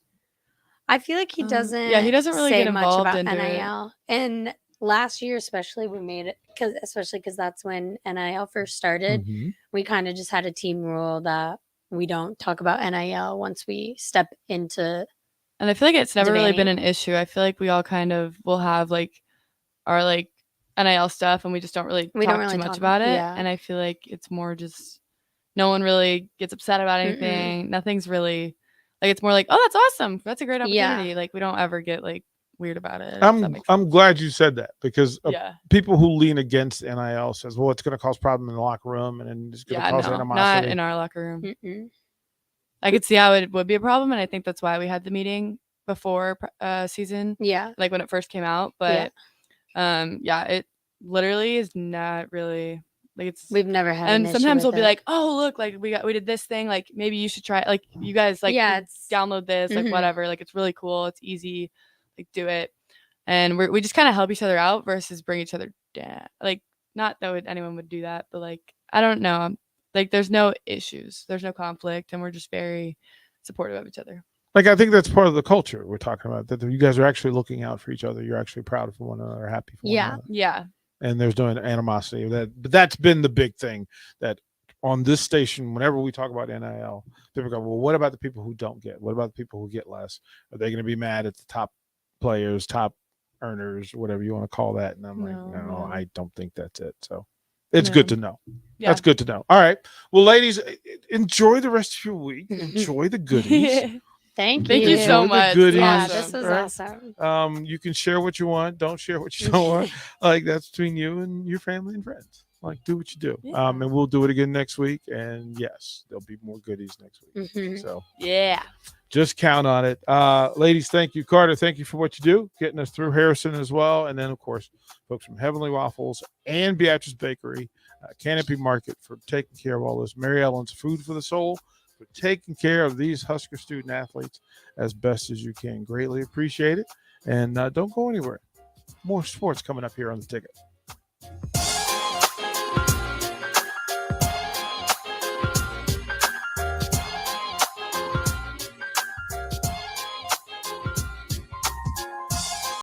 I feel like he doesn't. yeah, he doesn't really say get much involved about into it. NIL. And last year, especially, we made it because that's when NIL first started. Mhm. We kind of just had a team rule that we don't talk about NIL once we step into. And I feel like it's never really been debating. an issue. I feel like we all kind of will have like our like NIL stuff, and we just don't really We talk don't really too much talk- about it. yeah. And I feel like it's more just no one really gets upset about Mm-mm. anything. Nothing's really like it's more like, oh, that's awesome. That's a great Yeah. opportunity. Like we don't ever get like weird about it. if that makes I'm glad you said that, because Yeah. people who lean against NIL says, well, it's going to cause problem in the locker room and it's going to Yeah, cause no, animosity. not in our locker room. Mm-mm. I could see how it would be a problem, and I think that's why we had the meeting before season. Yeah. Like when it first came out, Yeah. but yeah, it literally is not really like it's. We've never had an And issue sometimes with we'll be it. like, oh look, like we did this thing, like maybe you should try it. Like you guys like Yeah, download this, like Mhm. whatever. Like it's really cool, it's easy, like do it, and we just kind of help each other out versus bring each other down. Like not that anyone would do that, but like I don't know, like there's no issues, there's no conflict, and we're just very supportive of each other. Like, I think that's part of the culture we're talking about, that you guys are actually looking out for each other. You're actually proud of one another, happy for one Yeah. another. Yeah. And there's no animosity. But that's been the big thing, that on this station, whenever we talk about NIL, people go, well, what about the people who don't get? What about the people who get less? Are they going to be mad at the top players, top earners, whatever you want to call that? And I'm like, no, I don't think that's it. So it's good to know. Yeah. That's good to know. All right. Well, ladies, enjoy the rest of your week. Enjoy the goodies. Thank Thank you so Enjoy the much. goodies, Yeah, this was right? awesome. You can share what you want. Don't share what you don't want. Like that's between you and your family and friends. Like do what you do. And we'll do it again next week. And yes, there'll be more goodies next week. Mhm. So Yeah. just count on it. Ladies, thank you. Carter, thank you for what you do, getting us through Harrison as well. And then, of course, folks from Heavenly Waffles and Beatrice Bakery, Canopy Market for taking care of all this. Mary Ellen's Food for the Soul for taking care of these Husker student athletes as best as you can. Greatly appreciate it. And don't go anywhere. More sports coming up here on The Ticket.